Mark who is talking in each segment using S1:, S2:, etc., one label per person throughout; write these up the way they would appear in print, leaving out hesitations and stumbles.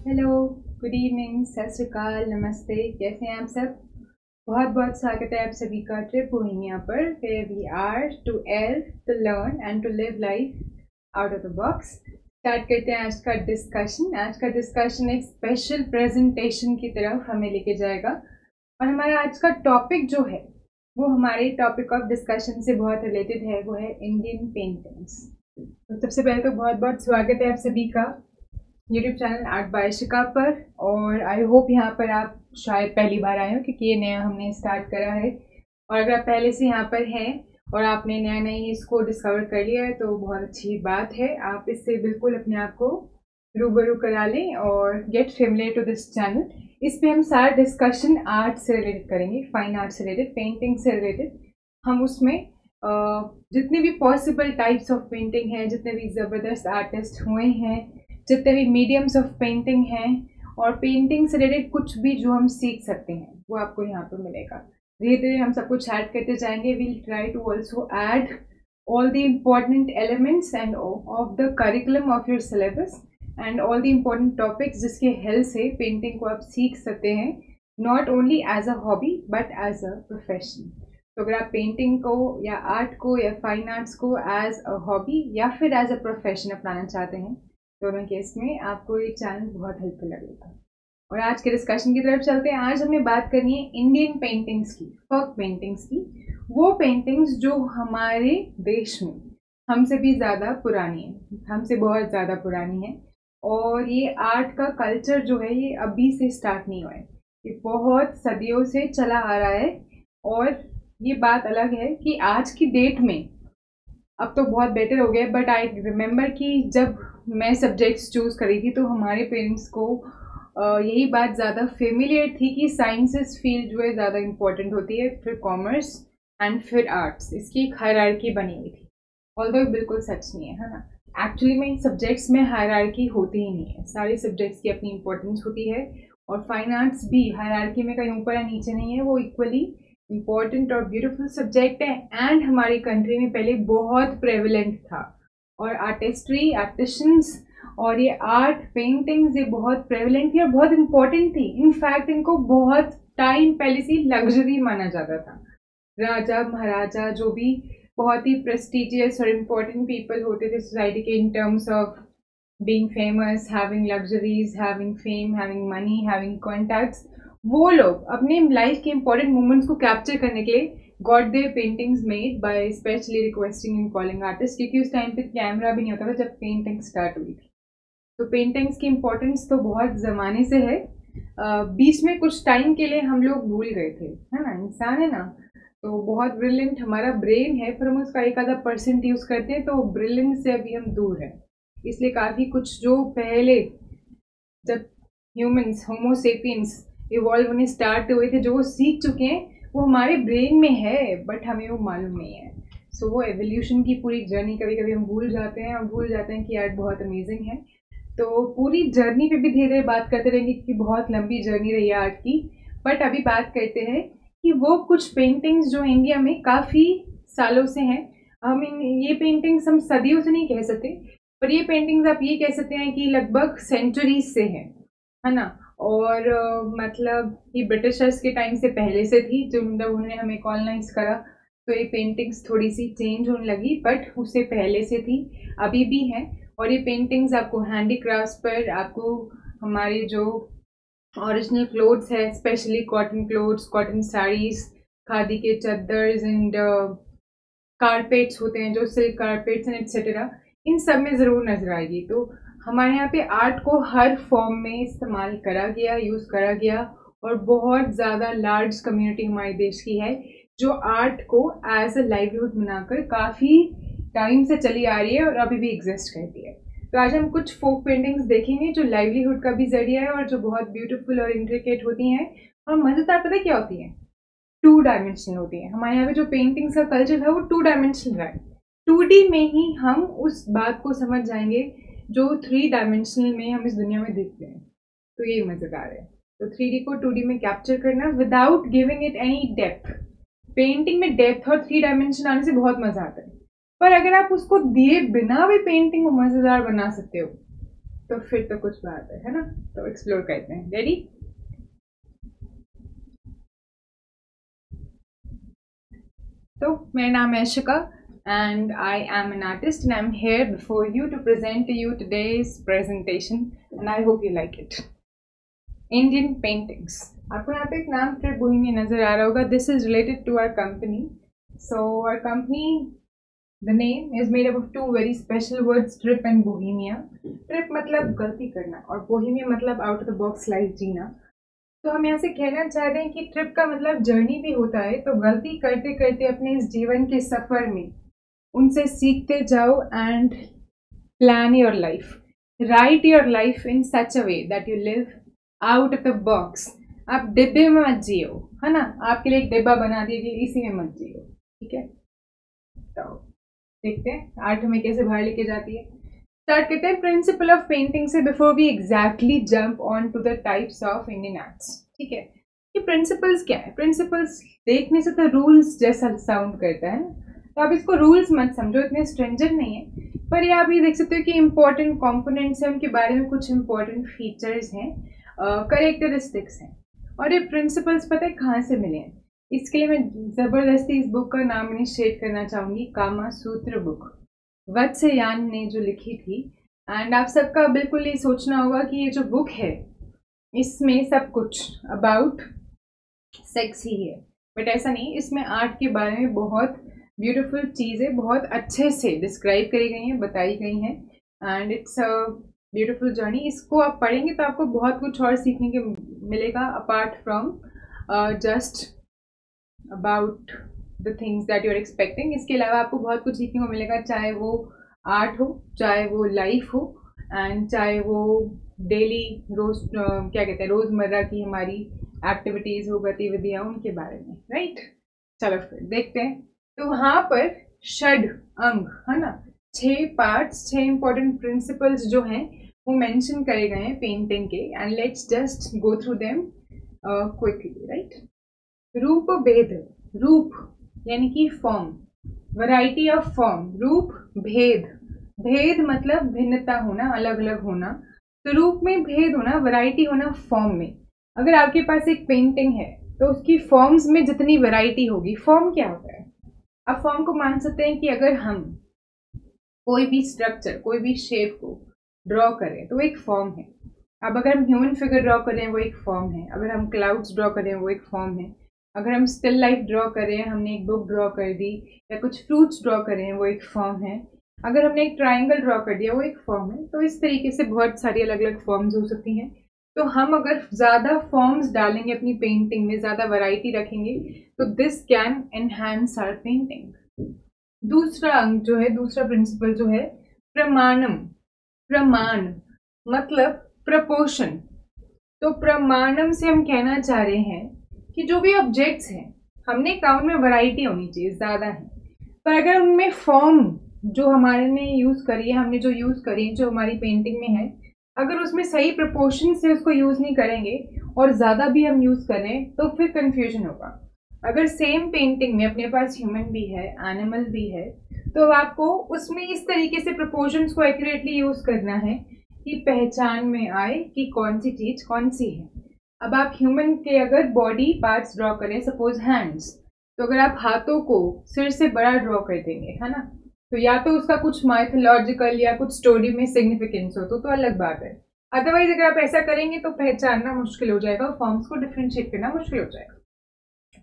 S1: Hello, good evening, सत श्री अकाल, नमस्ते। कैसे हैं आप सब? बहुत बहुत स्वागत है आप सभी का ट्रिप बोहेमिया पर, where we are to evolve, to learn and to live life out of the box. Start करते हैं आज का डिस्कशन। आज का डिस्कशन एक स्पेशल प्रेजेंटेशन की तरफ हमें लेके जाएगा, और हमारा आज का टॉपिक जो है वो हमारे टॉपिक ऑफ डिस्कशन से बहुत रिलेटेड है, वो है इंडियन पेंटिंग्स। तो सबसे पहले तो बहुत बहुत स्वागत है आप सभी का यूट्यूब चैनल आर्ट बाय शिका पर। और आई होप यहाँ पर आप शायद पहली बार आए हो, क्योंकि ये नया हमने स्टार्ट करा है। और अगर आप पहले से यहाँ पर हैं और आपने नया नया इसको डिस्कवर कर लिया है तो बहुत अच्छी बात है। आप इससे बिल्कुल अपने आप को रूबरू करा लें और get familiar to this channel. इस पे हम सारा डिस्कशन आर्ट से रिलेटेड करेंगे, फाइन आर्ट से रिलेटेड, पेंटिंग से रिलेटेड। हम उसमें जितने भी पॉसिबल टाइप्स ऑफ पेंटिंग हैं, जितने भी ज़बरदस्त आर्टिस्ट हुए हैं, जितने भी मीडियम्स ऑफ पेंटिंग हैं, और पेंटिंग से रिलेटेड कुछ भी जो हम सीख सकते हैं वो आपको यहाँ पर मिलेगा। धीरे धीरे हम सब कुछ ऐड करते जाएंगे। We'll try to also add all the important elements and of the curriculum of your syllabus and all the important topics जिसके हेल्प से पेंटिंग को आप सीख सकते हैं, not only as a hobby but as a profession. तो अगर आप पेंटिंग को या आर्ट को या फाइन आर्ट्स को एज अ हॉबी या फिर एज अ प्रोफेशन अपनाना चाहते हैं, दोनों केस में आपको ये चैनल बहुत हेल्पफुल लगेगा। और आज के डिस्कशन की तरफ चलते हैं। आज हमने बात करनी है इंडियन पेंटिंग्स की, folk पेंटिंग्स की। वो पेंटिंग्स जो हमारे देश में हमसे भी ज़्यादा पुरानी है, हमसे बहुत ज़्यादा पुरानी है। और ये आर्ट का कल्चर जो है ये अभी से स्टार्ट नहीं हुआ है, ये बहुत सदियों से चला आ रहा है। और ये बात अलग है कि आज की डेट में अब तो बहुत बेटर हो गया, बट आई रिमेम्बर कि जब मैं सब्जेक्ट्स चूज़ करी थी तो हमारे पेरेंट्स को यही बात ज़्यादा फेमिलियर थी कि साइंसेस फील्ड जो है ज़्यादा इम्पोर्टेंट होती है, फिर कॉमर्स एंड फिर आर्ट्स। इसकी एक हायरार्की बनी हुई थी, ऑल्दो बिल्कुल सच नहीं है ना। एक्चुअली में सब्जेक्ट्स में हायरार्की होती ही नहीं है, सारे सब्जेक्ट्स की अपनी इम्पोर्टेंस होती है। और फाइन आर्ट्स भी हायरार्की में कहीं ऊपर या नीचे नहीं है, वो इक्वली इम्पॉर्टेंट और ब्यूटीफुल सब्जेक्ट है। एंड हमारी कंट्री में पहले बहुत प्रेवलेंट था, और आर्टिस्ट्री, आर्टिशंस और ये आर्ट पेंटिंग्स ये बहुत प्रेवलेंट थी और बहुत इम्पोर्टेंट थी। इनफैक्ट इनको बहुत टाइम पहले से लग्जरी माना जाता था। राजा महाराजा जो भी बहुत ही प्रेस्टिजियस और इम्पोर्टेंट पीपल होते थे सोसाइटी के, in terms of being famous, having luxuries, having fame, having money, having contacts, वो लोग अपने लाइफ के इम्पोर्टेंट मोमेंट्स को कैप्चर करने के लिए got their paintings made by specially requesting and calling artist, क्योंकि उस टाइम पे कैमरा भी नहीं होता था जब पेंटिंग स्टार्ट हुई थी। तो पेंटिंग्स की इम्पोर्टेंस तो बहुत ज़माने से है। बीच में कुछ टाइम के लिए हम लोग भूल गए थे, है ना। इंसान है ना, तो बहुत ब्रिलियंट हमारा ब्रेन है, पर हम उसका एक आधा % यूज़ करते हैं, तो ब्रिलियंस से अभी हम दूर हैं। इसलिए काफ़ी कुछ जो पहले जब ह्यूमंस होमोसेपियंस इवॉल्व होने स्टार्ट हुए थे, जो वो सीख चुके हैं वो हमारे ब्रेन में है, बट हमें वो मालूम नहीं है। सो वो एवोल्यूशन की पूरी जर्नी कभी कभी हम भूल जाते हैं, और भूल जाते हैं कि आर्ट बहुत अमेजिंग है। तो पूरी जर्नी पे भी धीरे धीरे बात करते रहेंगे, क्योंकि बहुत लंबी जर्नी रही है आर्ट की। बट अभी बात करते हैं कि वो कुछ पेंटिंग्स जो इंडिया में काफ़ी सालों से हैं। हम ये पेंटिंग्स हम सदियों से नहीं कह सकते, पर ये पेंटिंग्स आप ये कह सकते हैं कि लगभग सेंचुरीज से हैं, है ना। और मतलब ये ब्रिटिशर्स के टाइम से पहले से थी, जो उन्होंने हमें कॉलोनाइज करा, तो ये पेंटिंग्स थोड़ी सी चेंज होने लगी, बट उससे पहले से थी, अभी भी हैं। और ये पेंटिंग्स आपको हैंडीक्राफ्ट पर, आपको हमारे जो ओरिजिनल क्लोथ्स है, specially cotton clothes, cotton saris, khadi के चद्दर्स एंड कारपेट्स होते हैं जो सिल्क कारपेट्स एंड एटसेट्रा, इन सब में ज़रूर नजर आएगी। तो हमारे यहाँ पे आर्ट को हर फॉर्म में इस्तेमाल करा गया, यूज़ करा गया, और बहुत ज़्यादा लार्ज कम्युनिटी हमारे देश की है जो आर्ट को एज अ लाइवलीहुड बनाकर काफ़ी टाइम से चली आ रही है और अभी भी एग्जिस्ट करती है। तो आज हम कुछ फोक पेंटिंग्स देखेंगे जो लाइवलीहुड का भी जरिया है और जो बहुत ब्यूटीफुल और इंट्रिकेट होती हैं। और मज़ेदार पता है क्या होती है? 2 डायमेंशनल होती है। हमारे यहाँ पे जो पेंटिंग्स का कल्चर है वो 2 डायमेंशनल है। 2D में ही हम उस बात को समझ जाएंगे जो 3 डायमेंशनल में हम इस दुनिया में देखते हैं। तो ये मज़ेदार है। तो 3D को 2D में कैप्चर करना without giving it any depth. Painting में डेप्थ और 3 डायमेंशन आने से बहुत मज़ा आता है, पर अगर आप उसको दिए बिना भी पेंटिंग को मजेदार बना सकते हो तो फिर तो कुछ बात है ना। तो एक्सप्लोर करते हैं। रेडी? तो मेरा नाम है Ashika and I am an artist and I'm here before you to present to you today's presentation and I hope you like it. Indian paintings. आपको यहाँ पे एक नाम ट्रिप बोहेमिया नजर आ रहा होगा. This is related to our company. So our company, the name is made up of two very special words, trip and bohemia. Trip मतलब गलती करना और bohemia मतलब out of the box life जीना. तो हम यहाँ से कहना चाह रहे हैं कि ट्रिप का मतलब जर्नी भी होता है. तो गलती करते करते अपने इस जीवन के सफर में उनसे सीखते जाओ and plan your life. Right your life in such a way that you live out of the box. आप डिब्बे में मत जियो, है ना. आपके लिए एक डिब्बा बना दीजिए, इसी में मत जियो. ठीक है. तो देखते हैं आर्ट हमें कैसे बाहर लेके जाती है. स्टार्ट करते हैं प्रिंसिपल ऑफ पेंटिंग से before we exactly jump on to the types of Indian arts. ठीक है. ये प्रिंसिपल्स क्या है? प्रिंसिपल्स देखने से तो रूल्स जैसा साउंड करता है ना. तो आप इसको रूल्स मत समझो, इतने स्ट्रेंजर नहीं है. पर ये आप ये देख सकते हो कि इंपॉर्टेंट कंपोनेंट्स हैं, उनके बारे में कुछ इंपॉर्टेंट फीचर्स हैं, करेक्टरिस्टिक्स हैं. और ये प्रिंसिपल्स पता है कहाँ से मिले हैं? इसके लिए मैं ज़बरदस्ती इस बुक का नाम इनिशिएट करना चाहूँगी, कामा सूत्र बुक. वत्सयान ने जो लिखी थी. एंड आप सबका बिल्कुल ये सोचना होगा कि ये जो बुक है इसमें सब कुछ अबाउट सेक्स ही है. बट ऐसा नहीं. इसमें आर्ट के बारे में बहुत ब्यूटीफुल चीज़ें बहुत अच्छे से डिस्क्राइब करी गई हैं, बताई गई हैं. And it's a beautiful journey. इसको आप पढ़ेंगे तो आपको बहुत कुछ और सीखने के मिलेगा apart from just about the things that you are expecting. इसके अलावा आपको बहुत कुछ सीखने को मिलेगा, चाहे वो आर्ट हो, चाहे वो लाइफ हो, एंड चाहे वो डेली क्या कहते हैं रोज़मर्रा की हमारी एक्टिविटीज़ हो, गतिविधियाँ, उनके बारे में. राइट. चलो फिर देखते हैं. तो वहाँ पर षड अंग, है ना, 6 पार्ट्स, 6 इंपॉर्टेंट प्रिंसिपल्स जो हैं वो मेंशन करे गए हैं पेंटिंग के. And let's just go through them quickly. Right. रूप भेद. रूप यानी कि फॉर्म, वैरायटी ऑफ फॉर्म. रूप भेद. भेद मतलब भिन्नता होना, अलग अलग होना. तो रूप में भेद होना, वैरायटी होना फॉर्म में. अगर आपके पास एक पेंटिंग है तो उसकी फॉर्म्स में जितनी वैरायटी होगी. फॉर्म क्या होता है? आप फॉर्म को मान सकते हैं कि अगर हम कोई भी स्ट्रक्चर, कोई भी शेप को ड्रॉ करें तो एक फॉर्म है. अब अगर हम ह्यूमन फिगर ड्रॉ करें वो एक फॉर्म है. अगर हम क्लाउड्स ड्रॉ करें वो एक फॉर्म है. अगर हम स्टिल लाइफ ड्रॉ करें, हमने एक बुक ड्रॉ कर दी, या कुछ फ्रूट्स ड्रॉ करें वो एक फॉर्म है. अगर हमने एक ट्राइंगल ड्रॉ कर दिया वो एक फॉर्म है. तो इस तरीके से बहुत सारी अलग अलग फॉर्म्स हो सकती हैं. तो हम अगर ज़्यादा फॉर्म्स डालेंगे अपनी पेंटिंग में, ज़्यादा वैरायटी रखेंगे, तो this can enhance our painting. दूसरा अंग जो है, दूसरा प्रिंसिपल जो है प्रमाणम. प्रमाण मतलब प्रपोर्शन. तो प्रमाणम से हम कहना चाह रहे हैं कि जो भी ऑब्जेक्ट्स हैं, हमने कहा उनमें वैरायटी होनी चाहिए, ज़्यादा है. पर अगर उनमें फॉर्म जो हमारे ने यूज़ करी है, हमने जो यूज़ करी है, जो हमारी पेंटिंग में है, अगर उसमें सही प्रपोर्शन से उसको यूज़ नहीं करेंगे और ज़्यादा भी हम यूज़ करें तो फिर कंफ्यूजन होगा. अगर सेम पेंटिंग में अपने पास ह्यूमन भी है, एनिमल भी है, तो आपको उसमें इस तरीके से प्रपोर्शंस को एक्यूरेटली यूज़ करना है कि पहचान में आए कि कौन सी चीज़ कौन सी है. अब आप ह्यूमन के अगर बॉडी पार्ट्स ड्रॉ करें, सपोज हैंड्स, तो अगर आप हाथों को सिर से बड़ा ड्रॉ कर देंगे, है ना, तो या तो उसका कुछ माइथोलॉजिकल या कुछ स्टोरी में सिग्निफिकेंस हो तो अलग बात है. अदरवाइज अगर आप ऐसा करेंगे तो पहचानना मुश्किल हो जाएगा, फॉर्म्स को डिफ्रेंशिएट करना मुश्किल हो जाएगा.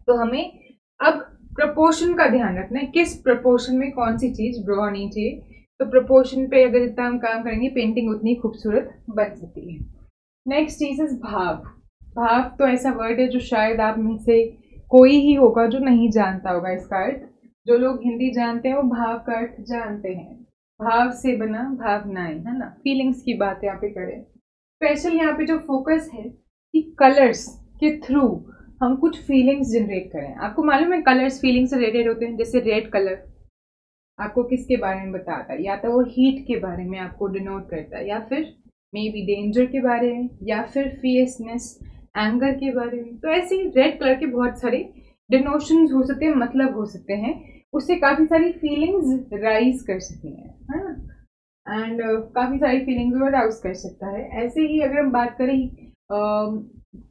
S1: तो हमें अब प्रपोर्शन का ध्यान रखना है, किस प्रपोर्शन में कौन सी चीज़ ड्रॉ होनी चाहिए. तो प्रपोर्शन पे अगर जितना हम काम करेंगे पेंटिंग उतनी खूबसूरत बन सकती है. नेक्स्ट चीज इज भाव. भाव तो ऐसा वर्ड है जो शायद आप में से कोई ही होगा जो नहीं जानता होगा इसका अर्थ. जो लोग हिंदी जानते हैं वो भाव का अर्थ जानते हैं. भाव से बना भावनाएं, है ना, फीलिंग्स की बात यहाँ पे करें. स्पेशल यहाँ पे जो फोकस है कि कलर्स के थ्रू हम कुछ फीलिंग्स जनरेट करें. आपको मालूम है कलर्स फीलिंग्स से रिलेटेड होते हैं. जैसे रेड कलर आपको किसके बारे में बताता है? या तो वो हीट के बारे में आपको डिनोट करता है, या फिर मे बी डेंजर के बारे में, या फिर फियर्सनेस, एंगर के बारे में. तो ऐसे ही रेड कलर के बहुत सारे डिनोशंस हो सकते हैं, मतलब हो सकते हैं. उससे काफ़ी सारी फीलिंग्स राइज कर सकती हैं, है ना, एंड काफ़ी सारी फीलिंग्स को अराउज कर सकता है। ऐसे ही अगर हम बात करें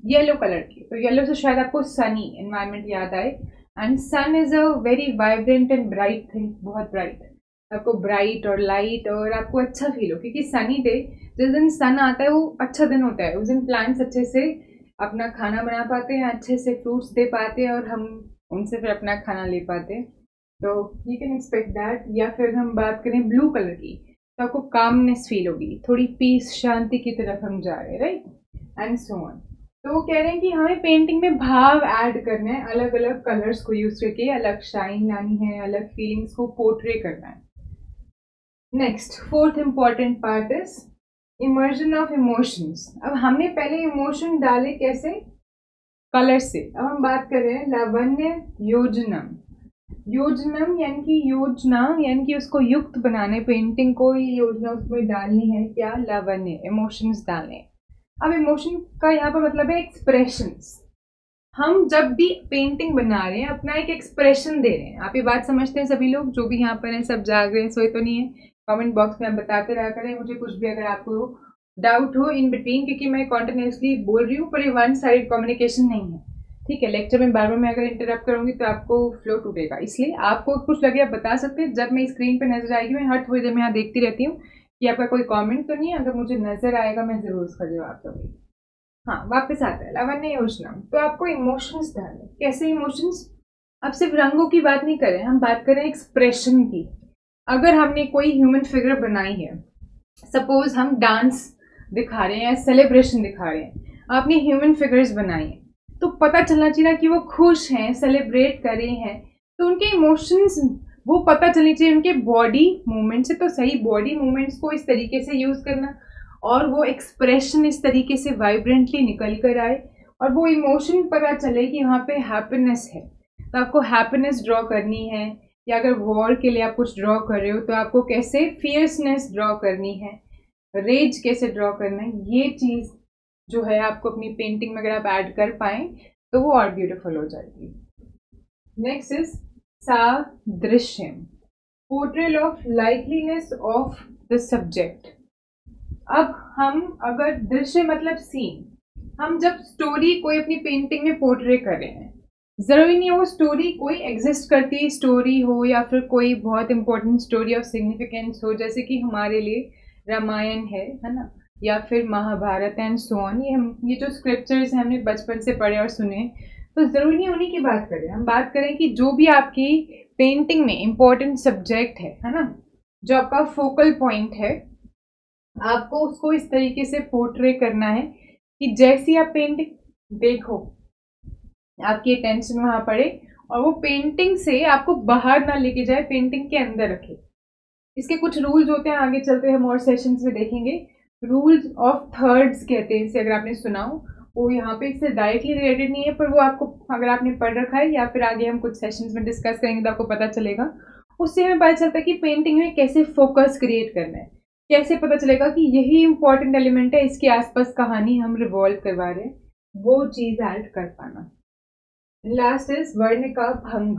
S1: येलो कलर की, तो येलो से शायद आपको सनी एनवायरनमेंट याद आए, and sun is a very vibrant and bright thing, बहुत ब्राइट, आपको ब्राइट और लाइट और आपको अच्छा फील हो, क्योंकि सनी डे, जिस दिन सन आता है वो अच्छा दिन होता है, उस दिन प्लांट्स अच्छे से अपना खाना बना पाते हैं, अच्छे से फ्रूट्स दे पाते हैं और हम उनसे फिर अपना खाना ले पाते हैं, तो यू कैन एक्सपेक्ट दैट। या फिर हम बात करें ब्लू कलर की, तो आपको कामनेस फील होगी, थोड़ी पीस शांति की तरफ हम जा रहे हैं, राइट, एंड सो ऑन। तो वो कह रहे हैं कि हमें पेंटिंग में भाव ऐड करना है, अलग अलग कलर्स को यूज करके अलग शाइन लानी है, अलग फीलिंग्स को पोर्ट्रे करना है। Next fourth important part is immersion of emotions. अब हमने पहले इमोशन डाले कैसे, कलर से। अब हम बात कर रहे हैं लावण्य योजनम। योजनम यानी कि योजना, यानी कि उसको युक्त बनाने, पेंटिंग को ये योजना उसमें डालनी है, क्या, लावण्य, इमोशंस डालने। अब इमोशन का यहाँ पर मतलब है एक्सप्रेशंस। हम जब भी पेंटिंग बना रहे हैं अपना एक एक्सप्रेशन दे रहे हैं। आप ये बात समझते हैं सभी लोग जो भी यहाँ पर हैं, सब जाग रहे हैं, सोए तो नहीं है? कमेंट बॉक्स में आप बताते रहा करें मुझे कुछ भी अगर आपको डाउट हो इन बिटवीन, क्योंकि मैं कॉन्टिन्यूसली बोल रही हूँ, पर ये वन साइड कम्युनिकेशन नहीं है, ठीक है। लेक्चर में बार बार मैं अगर इंटरप्ट करूंगी तो आपको फ्लो टूटेगा, इसलिए आपको कुछ लगे आप बता सकते हैं। जब मैं स्क्रीन पे नजर आएगी, मैं हर थोड़ी देर में यहाँ देखती रहती हूँ कि आपका कोई कमेंट तो नहीं है, अगर मुझे नजर आएगा मैं जरूर उसका जवाब दूंगी। हाँ, वापस आता है लावण्य योजना। तो आपको इमोशंस डालने, कैसे इमोशंस, अब सिर्फ रंगों की बात नहीं करें, हम बात करें एक्सप्रेशन की। अगर हमने कोई ह्यूमन फिगर बनाई है, सपोज हम डांस दिखा रहे हैं या सेलिब्रेशन दिखा रहे हैं, आपने ह्यूमन फिगर्स बनाई है, तो पता चलना चाहिए कि वो खुश हैं, सेलिब्रेट कर रहे हैं, तो उनके इमोशंस वो पता चलनी चाहिए उनके बॉडी मूवमेंट से। तो सही बॉडी मूवमेंट्स को इस तरीके से यूज करना और वो एक्सप्रेशन इस तरीके से वाइब्रेंटली निकल कर आए और वो इमोशन पता चले कि वहाँ पे हैप्पीनेस है, तो आपको हैप्पीनेस ड्रॉ करनी है। या अगर वॉर के लिए आप कुछ ड्रॉ कर रहे हो तो आपको कैसे फियर्सनेस ड्रॉ करनी है, रेज कैसे ड्रॉ करना है, ये चीज़ जो है आपको अपनी पेंटिंग में अगर आप ऐड कर पाए तो वो और ब्यूटीफुल हो जाएगी। नेक्स्ट इज सादृश्यम, portrayal of likeliness of the subject. अब हम अगर दृश्य मतलब सीन, हम जब स्टोरी कोई अपनी पेंटिंग में पोर्ट्रे कर रहे हैं, जरूरी नहीं है वो स्टोरी कोई एग्जिस्ट करती स्टोरी हो या फिर कोई बहुत इंपॉर्टेंट स्टोरी ऑफ सिग्निफिकेंस हो, जैसे कि हमारे लिए रामायण है ना, या फिर महाभारत एंड सो ऑन। ये जो स्क्रिप्चर्स हैं हमने बचपन से पढ़े और सुने, तो जरूरी नहीं उन्हीं की बात करें। हम बात करें कि जो भी आपकी पेंटिंग में इंपॉर्टेंट सब्जेक्ट है ना, जो आपका फोकल पॉइंट है, आपको उसको इस तरीके से पोर्ट्रे करना है कि जैसी आप पेंटिंग देखो आपकी अटेंशन वहां पड़े और वो पेंटिंग से आपको बाहर ना लेके जाए, पेंटिंग के अंदर रखे। इसके कुछ रूल्स होते हैं, आगे चलते हम और सेशंस में देखेंगे। रूल्स ऑफ थर्ड्स कहते हैं इसे, अगर आपने सुना हो। वो यहाँ पे इससे डायरेक्टली रिलेटेड नहीं है, पर वो आपको अगर आपने पढ़ रखा है या फिर आगे हम कुछ सेशंस में डिस्कस करेंगे तो आपको पता चलेगा। उससे हमें पता चलता है कि पेंटिंग में कैसे फोकस क्रिएट करना है, कैसे पता चलेगा कि यही इंपॉर्टेंट एलिमेंट है, इसके आसपास कहानी हम रिवॉल्व करवा रहे हैं, वो चीज ऐड कर पाना। लास्ट इज वर्ण का भंग,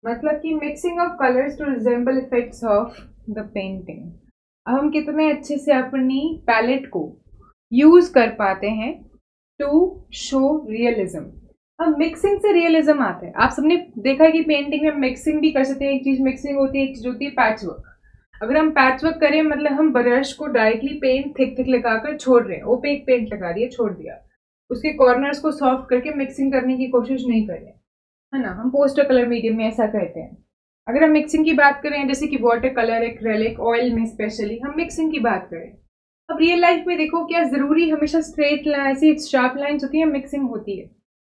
S1: मतलब कि mixing of colours to resemble effects of the painting. अब हम कितने अच्छे से अपनी पैलेट को यूज कर पाते हैं टू शो रियलिज्म। अब मिक्सिंग से रियलिज्म आता है। आप सबने देखा है कि पेंटिंग में मिक्सिंग भी कर सकते हैं। एक चीज मिक्सिंग होती है, एक चीज होती है पैच वर्क। अगर हम पैच वर्क करें मतलब हम ब्रश को डायरेक्टली पेंट थिक थिक लगाकर छोड़ रहे हैं, ओपेक पेंट लगा दिया छोड़ दिया, उसके कॉर्नर्स को सॉफ्ट करके मिक्सिंग करने की कोशिश नहीं कर रहे, है ना। हम पोस्टर कलर मीडियम में ऐसा करते हैं। अगर हम मिक्सिंग की बात करें, जैसे कि वाटर कलर, एक्रेलिक, ऑयल में स्पेशली हम मिक्सिंग की बात करें, अब रियल लाइफ में देखो क्या जरूरी हमेशा स्ट्रेट लाइन, ऐसी शार्प लाइंस होती है? मिक्सिंग होती है,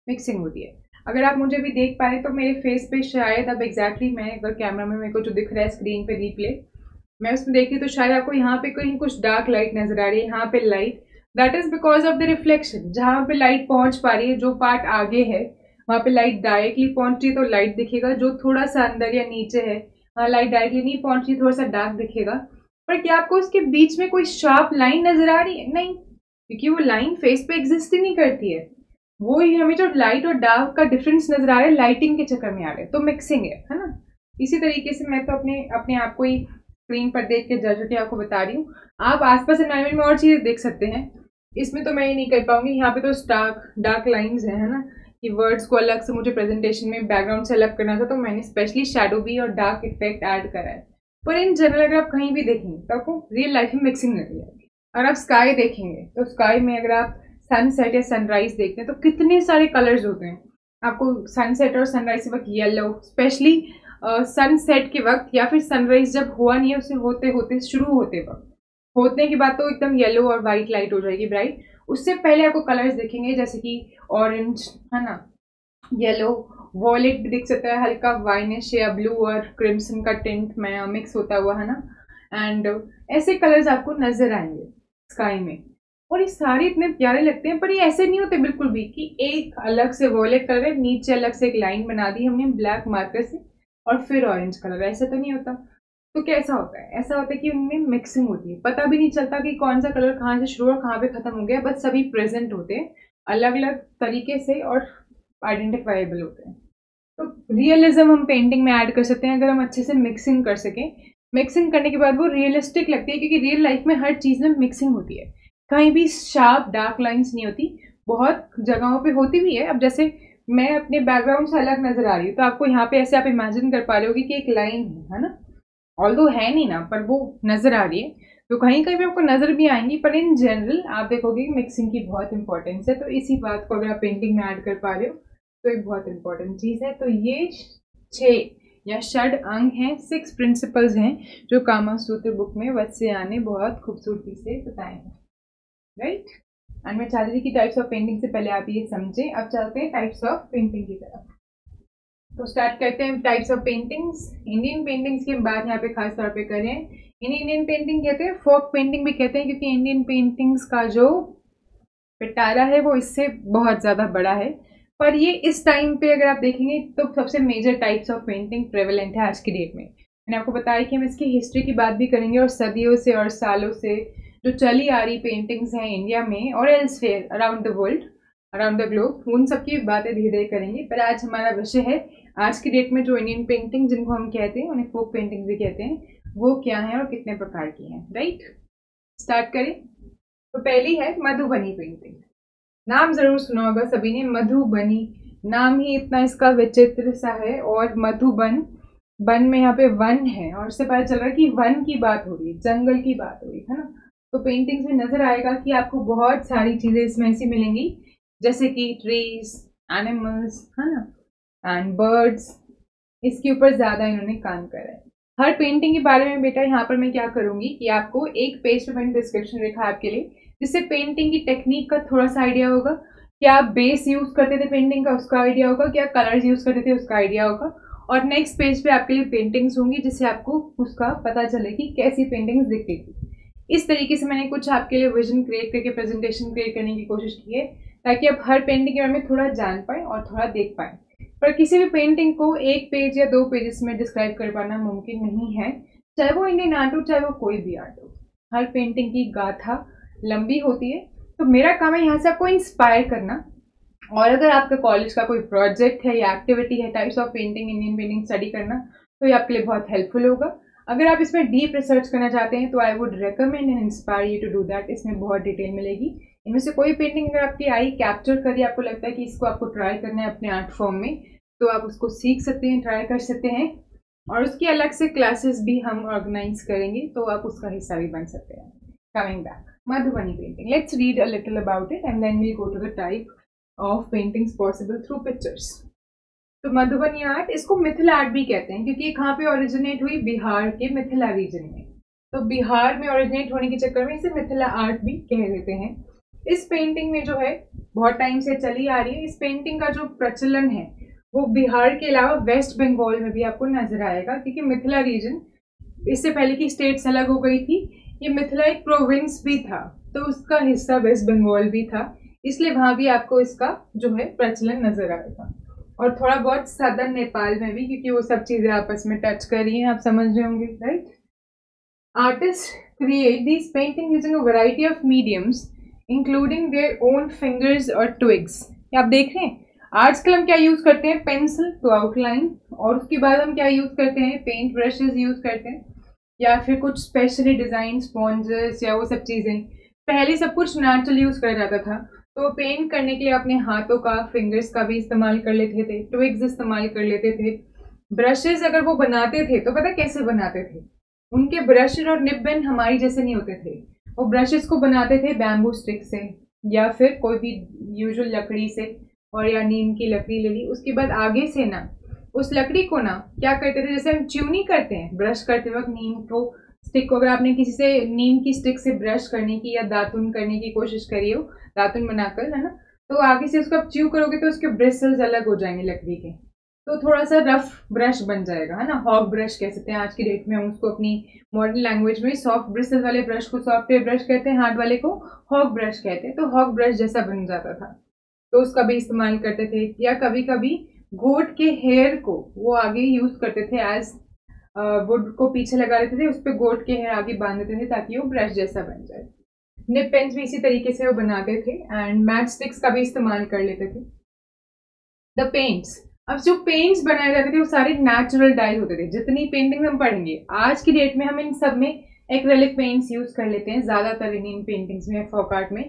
S1: मिक्सिंग होती है। अगर आप मुझे भी देख पा रहे तो मेरे फेस पे शायद अब एग्जैक्टली मैं अगर कैमरा में मेरे को जो दिख रहा है स्क्रीन पे रिप्ले, मैं उसमें देखी तो शायद आपको यहाँ पे कहीं कुछ डार्क लाइट नजर आ रही है, यहाँ पे light, that is because of the reflection. जहाँ पे लाइट पहुंच पा रही है, जो पार्ट आगे है वहां पे लाइट डायरेक्टली पहुंच रही है तो लाइट दिखेगा, जो थोड़ा सा अंदर या नीचे है वहाँ लाइट डायरेक्टली नहीं पहुंच रही, थोड़ा सा डार्क दिखेगा। पर क्या आपको उसके बीच में कोई शार्प लाइन नजर आ रही है? नहीं, क्योंकि वो लाइन फेस पे एग्जिस्ट ही नहीं करती है। वो ही हमें जो लाइट और डार्क का डिफरेंस नजर आ रहा है लाइटिंग के चक्कर में आ रहा है, तो मिक्सिंग है ना। इसी तरीके से मैं तो अपने आप को ही स्क्रीन पर देख के जज होकर आपको बता रही हूँ। आप आसपास एनवायरमेंट में और चीज़ें देख सकते हैं, इसमें तो मैं ये नहीं कर पाऊंगी। यहाँ पे तो डार्क लाइंस है ना, कि वर्ड्स को अलग से मुझे प्रेजेंटेशन में बैकग्राउंड से अलग करना था, तो मैंने स्पेशली शैडो भी और डार्क इफेक्ट ऐड करा है। पर इन जनरल अगर आप कहीं भी देखेंगे तो आपको रियल लाइफ में मिक्सिंग नजर आएगी। अगर आप स्काई देखेंगे तो स्काई में अगर आप सनसेट या सनराइज देखते हैं तो कितने सारे कलर्स होते हैं। आपको सनसेट और सनराइज के वक्त येलो, स्पेशली सनसेट के वक्त, या फिर सनराइज जब हुआ नहीं है उसे होते होते शुरू होते वक्त, होने के बाद तो एकदम येलो और वाइट लाइट हो जाएगी ब्राइट। उससे पहले आपको कलर्स दिखेंगे जैसे कि ऑरेंज है ना, येलो, वॉयलेट भी दिख सकता है, हल्का वाइनिश या ब्लू और क्रिम्सन का टिंट में मिक्स होता हुआ है ना। एंड ऐसे कलर्स आपको नजर आएंगे स्काई में, और ये सारे इतने प्यारे लगते हैं। पर ये ऐसे नहीं होते बिल्कुल भी कि एक अलग से वॉयलेट कलर है, नीचे अलग से एक लाइन बना दी हमने ब्लैक मार्कर से और फिर ऑरेंज कलर, ऐसा तो नहीं होता। तो कैसा होता है? ऐसा होता है कि उनमें मिक्सिंग होती है, पता भी नहीं चलता कि कौन सा कलर कहाँ से शुरू और कहाँ पे खत्म हो गया, बस सभी प्रेजेंट होते हैं अलग अलग तरीके से और आइडेंटिफाइबल होते हैं। तो रियलिज्म हम पेंटिंग में ऐड कर सकते हैं अगर हम अच्छे से मिक्सिंग कर सकें। मिक्सिंग करने के बाद वो रियलिस्टिक लगती है, क्योंकि रियल लाइफ में हर चीज़ में मिक्सिंग होती है, कहीं भी शार्प डार्क लाइंस नहीं होती, बहुत जगहों पे होती भी है। अब जैसे मैं अपने बैकग्राउंड से अलग नजर आ रही हूँ तो आपको यहाँ पे ऐसे आप इमेजिन कर पा रहे होगी कि एक लाइन है ना, ऑल्दो है नहीं ना, पर वो नजर आ रही है, तो कहीं कहीं पे आपको नजर भी आएंगी। पर इन जनरल आप देखोगे मिक्सिंग की बहुत इंपॉर्टेंस है। तो इसी बात को अगर आप पेंटिंग में ऐड कर पा रहे हो तो एक बहुत इंपॉर्टेंट चीज है। तो ये 6 या षड अंग हैं, 6 प्रिंसिपल्स हैं जो कामा सूत्र बुक में वत्स्यायन ने बहुत खूबसूरती से बताए हैं, राइट। एंड मैं चाहती थी कि टाइप्स ऑफ पेंटिंग से पहले आप ये समझें। अब चलते हैं टाइप्स ऑफ पेंटिंग की तरफ। तो स्टार्ट करते हैं types of paintings. Indian paintings की बात यहाँ पे खास तौर पे करें, इंडियन पेंटिंग कहते हैं, फोक पेंटिंग भी कहते हैं, क्योंकि इंडियन पेंटिंग्स का जो पिटारा है वो इससे बहुत ज़्यादा बड़ा है। पर ये इस टाइम पे अगर आप देखेंगे तो सबसे major types of painting prevalent है आज की डेट में। मैंने आपको बताया कि हम इसकी हिस्ट्री की बात भी करेंगे और सदियों से और सालों से जो चली आ रही पेंटिंग्स हैं इंडिया में और elsewhere around the world, around the globe, उन सब की बातें धीरे धीरे करेंगे। पर आज हमारा विषय है आज की डेट में जो इंडियन पेंटिंग जिनको हम कहते हैं, उन्हें फोक पेंटिंग भी कहते हैं, वो क्या है और कितने प्रकार की हैं, राइट। स्टार्ट करें। तो पहली है मधुबनी पेंटिंग। नाम जरूर सुना होगा सभी ने, मधुबनी, नाम ही इतना इसका विचित्र सा है। और मधुबन, बन में यहाँ पे वन है और उससे पता चल रहा है कि वन की बात हो रही है, जंगल की बात हो रही है ना। तो पेंटिंग्स में नजर आएगा कि आपको बहुत सारी चीजें इसमें ऐसी मिलेंगी जैसे कि ट्रीज, एनिमल्स है ना, एंड बर्ड्स। इसके ऊपर ज्यादा इन्होंने काम करा है। हर पेंटिंग के बारे में बेटा यहाँ पर मैं क्या करूंगी कि आपको एक पेज पे मैंने डिस्क्रिप्शन लिखा है आपके लिए, जिससे पेंटिंग की टेक्निक का थोड़ा सा आइडिया होगा, क्या आप बेस यूज करते थे पेंटिंग का उसका आइडिया होगा, क्या कलर्स यूज करते थे उसका आइडिया होगा। और नेक्स्ट पेज पे आपके लिए पेंटिंग्स होंगी जिससे आपको उसका पता चले कि कैसी पेंटिंग्स दिखती थी। इस तरीके से मैंने कुछ आपके लिए विजन क्रिएट करके प्रेजेंटेशन क्रिएट करने की कोशिश की है, ताकि आप हर पेंटिंग के बारे में थोड़ा जान पाए और थोड़ा देख पाए। पर किसी भी पेंटिंग को एक पेज या 2 पेजेस में डिस्क्राइब कर पाना मुमकिन नहीं है, चाहे वो इंडियन आर्ट हो चाहे वो कोई भी आर्ट हो। हर पेंटिंग की गाथा लंबी होती है। तो मेरा काम है यहाँ से आपको इंस्पायर करना, और अगर आपका कॉलेज का कोई प्रोजेक्ट है या एक्टिविटी है types of painting, Indian painting study करना, तो ये आपके लिए बहुत हेल्पफुल होगा। अगर आप इसमें डीप रिसर्च करना चाहते हैं तो I would recommend and inspire you to do that. इसमें बहुत डिटेल मिलेगी। इनमें से कोई पेंटिंग अगर आपकी आई कैप्चर करी, आपको लगता है कि इसको आपको ट्राई करना है अपने आर्ट फॉर्म में, तो आप उसको सीख सकते हैं, ट्राई कर सकते हैं, और उसकी अलग से क्लासेस भी हम ऑर्गेनाइज करेंगे, तो आप उसका हिस्सा भी बन सकते हैं। Coming back, Madhubani painting, let's read a little about it and then we go to the type of paintings possible through pictures. तो मधुबनी आर्ट, इसको मिथिला आर्ट भी कहते हैं, क्योंकि कहाँ पे ओरिजिनेट हुई, बिहार के मिथिला रीजन में। तो बिहार में ओरिजिनेट होने के चक्कर में इसे मिथिला आर्ट भी कह देते हैं। इस पेंटिंग में जो है बहुत टाइम से चली आ रही है, इस पेंटिंग का जो प्रचलन है वो बिहार के अलावा वेस्ट बंगाल में भी आपको नजर आएगा, क्योंकि मिथिला रीजन, इससे पहले की स्टेट्स अलग हो गई थी, ये मिथिला एक प्रोविंस भी था, तो उसका हिस्सा वेस्ट बंगाल भी था, इसलिए वहां भी आपको इसका जो है प्रचलन नजर आएगा। और थोड़ा बहुत सदर्न नेपाल में भी, क्योंकि वो सब चीजें आपस में टच कर रही हैं, आप समझ रहे होंगे, right. Artist create this painting using a variety of mediums including their own fingers और ट्विग्स। आप देख रहे हैं आजकल हम क्या यूज करते हैं, पेंसिल टू आउटलाइन, और उसके बाद हम क्या यूज करते हैं, पेंट ब्रशेस यूज करते हैं, या फिर कुछ स्पेशली डिजाइन स्पॉन्जेस या वो सब चीजें। पहले सब कुछ नेचुरल यूज करा जाता था, तो पेंट करने के लिए अपने हाथों का, फिंगर्स का भी इस्तेमाल कर लेते थे, ट्विग्स इस्तेमाल कर लेते थे। ब्रशेस अगर वो बनाते थे तो पता कैसे बनाते थे, उनके ब्रश और निब पेन हमारी जैसे नहीं होते थे। वो ब्रशेस को बनाते थे बैम्बू स्टिक से या फिर कोई भी यूजुअल लकड़ी से, और या नीम की लकड़ी ले ली। उसके बाद आगे से ना उस लकड़ी को ना क्या करते थे, जैसे हम च्यूनी करते हैं ब्रश करते वक्त नीम को, स्टिक को, अगर आपने किसी से नीम की स्टिक से ब्रश करने की या दातुन करने की कोशिश करी हो, दातुन बनाकर, है ना, तो आगे से उसको आप च्यू करोगे तो उसके ब्रिसल्स अलग हो जाएंगे लकड़ी के, तो थोड़ा सा रफ ब्रश बन जाएगा, है ना। हॉक ब्रश कह सकते हैं आज की डेट में हम उसको, अपनी मॉडर्न लैंग्वेज में सॉफ्ट ब्रिसल वाले ब्रश को सॉफ्टवेयर ब्रश कहते हैं, हार्ड वाले को हॉक ब्रश कहते हैं। तो हॉक ब्रश जैसा बन जाता था, तो उसका भी इस्तेमाल करते थे। या कभी कभी गोट के हेयर को वो आगे यूज करते थे, एज वुड को पीछे लगा लेते थे, उस पर गोट के हेयर आगे बांध देते थे ताकि वो ब्रश जैसा बन जाए। निप पेन्स भी इसी तरीके से वो बनाते थे, एंड मैच स्टिक्स का भी इस्तेमाल कर लेते थे। द पेंट्स, अब जो पेंट्स बनाए जाते थे वो सारे नेचुरल डाई होते थे। जितनी पेंटिंग हम पढ़ेंगे आज की डेट में, हम इन सब में एक्रेलिक पेंट्स यूज कर लेते हैं ज्यादातर इन पेंटिंग्स में, फॉक आर्ट में।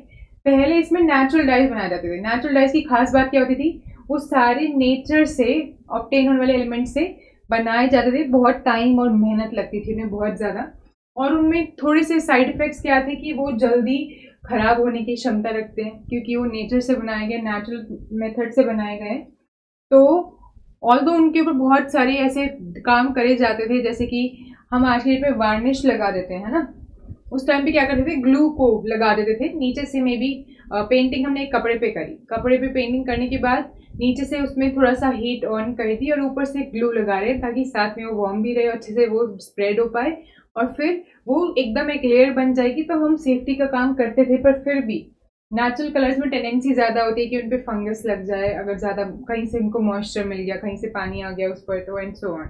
S1: पहले इसमें नेचुरल डाइज बनाए जाते थे। नेचुरल डाइज की खास बात क्या होती थी, वो सारे नेचर से ऑब्टेन होने वाले एलिमेंट से बनाए जाते थे। बहुत टाइम और मेहनत लगती थी उन्हें, बहुत ज्यादा, और उनमें थोड़े से साइड इफेक्ट्स क्या थे कि वो जल्दी खराब होने की क्षमता रखते हैं, क्योंकि वो नेचर से बनाए गए, नेचुरल मेथड से बनाए गए। तो ऑल्दो उनके ऊपर बहुत सारे ऐसे काम करे जाते थे, जैसे कि हम आज के डेट में वार्निश लगा देते हैं, है ना, उस टाइम पे क्या करते थे, ग्लू को लगा देते थे नीचे से। मे बी पेंटिंग हमने एक कपड़े पे करी, कपड़े पे पेंटिंग करने के बाद नीचे से उसमें थोड़ा सा हीट ऑन कर दी और ऊपर से ग्लू लगा रहे, ताकि साथ में वो वार्म भी रहे, अच्छे से वो स्प्रेड हो पाए, और फिर वो एकदम एक लेयर बन जाएगी। तो हम सेफ्टी का काम करते थे, पर फिर भी नेचुरल कलर्स में टेंडेंसी ज्यादा होती है कि उनपे फंगस लग जाए, अगर ज्यादा कहीं से उनको मॉइस्चर मिल गया, कहीं से पानी आ गया उस पर, तो एंड सो ऑन।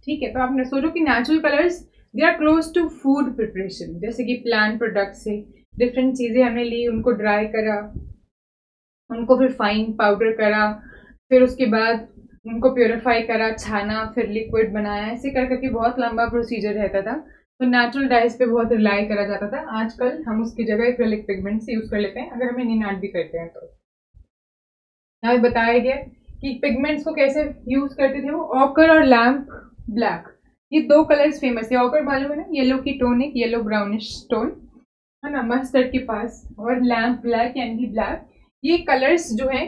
S1: ठीक है, तो आपने सोचो कि natural colours they are close to food preparation, जैसे कि प्लांट प्रोडक्ट से डिफरेंट चीजें हमने ली, उनको ड्राई करा, उनको फिर फाइन पाउडर करा, फिर उसके बाद उनको प्योरीफाई करा, छाना, फिर लिक्विड बनाया, ऐसे कर करके बहुत लंबा प्रोसीजर रहता था। तो नेचुरल डाइज पे बहुत रिलाई करा जाता था। आजकल हम उसकी जगह एक्रिलिक पिगमेंट्स यूज कर लेते हैं, अगर हम इन्हें आर्ट भी करते हैं तो। यहाँ बताया गया कि पिगमेंट्स को कैसे यूज करते थे वो। ऑकर और लैम्प ब्लैक, ये दो कलर्स फेमस है। ऑकर मालूम है ना, येलो की टोन, एक येलो ब्राउनिश टोन, है ना, मस्टर्ड के पास, और लैम्प ब्लैक यानी कि ब्लैक, ये कलर्स जो है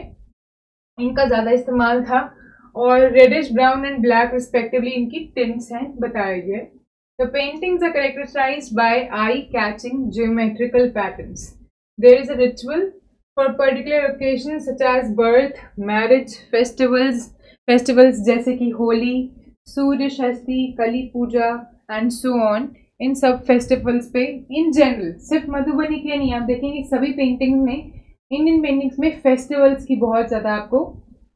S1: इनका ज्यादा इस्तेमाल था। और reddish brown and black respectively इनकी टिंट्स हैं, बताया गया। The paintings are characterized by eye-catching geometrical patterns. There is a ritual for particular occasions such as birth, marriage, festivals जैसे कि होली, सूर्य षष्ठी, कली पूजा एंड सो ऑन। इन सब फेस्टिवल्स पे इन जनरल, सिर्फ मधुबनी के लिए नहीं, आप देखेंगे सभी पेंटिंग्स में, इंडियन पेंटिंग्स में फेस्टिवल्स की बहुत ज्यादा आपको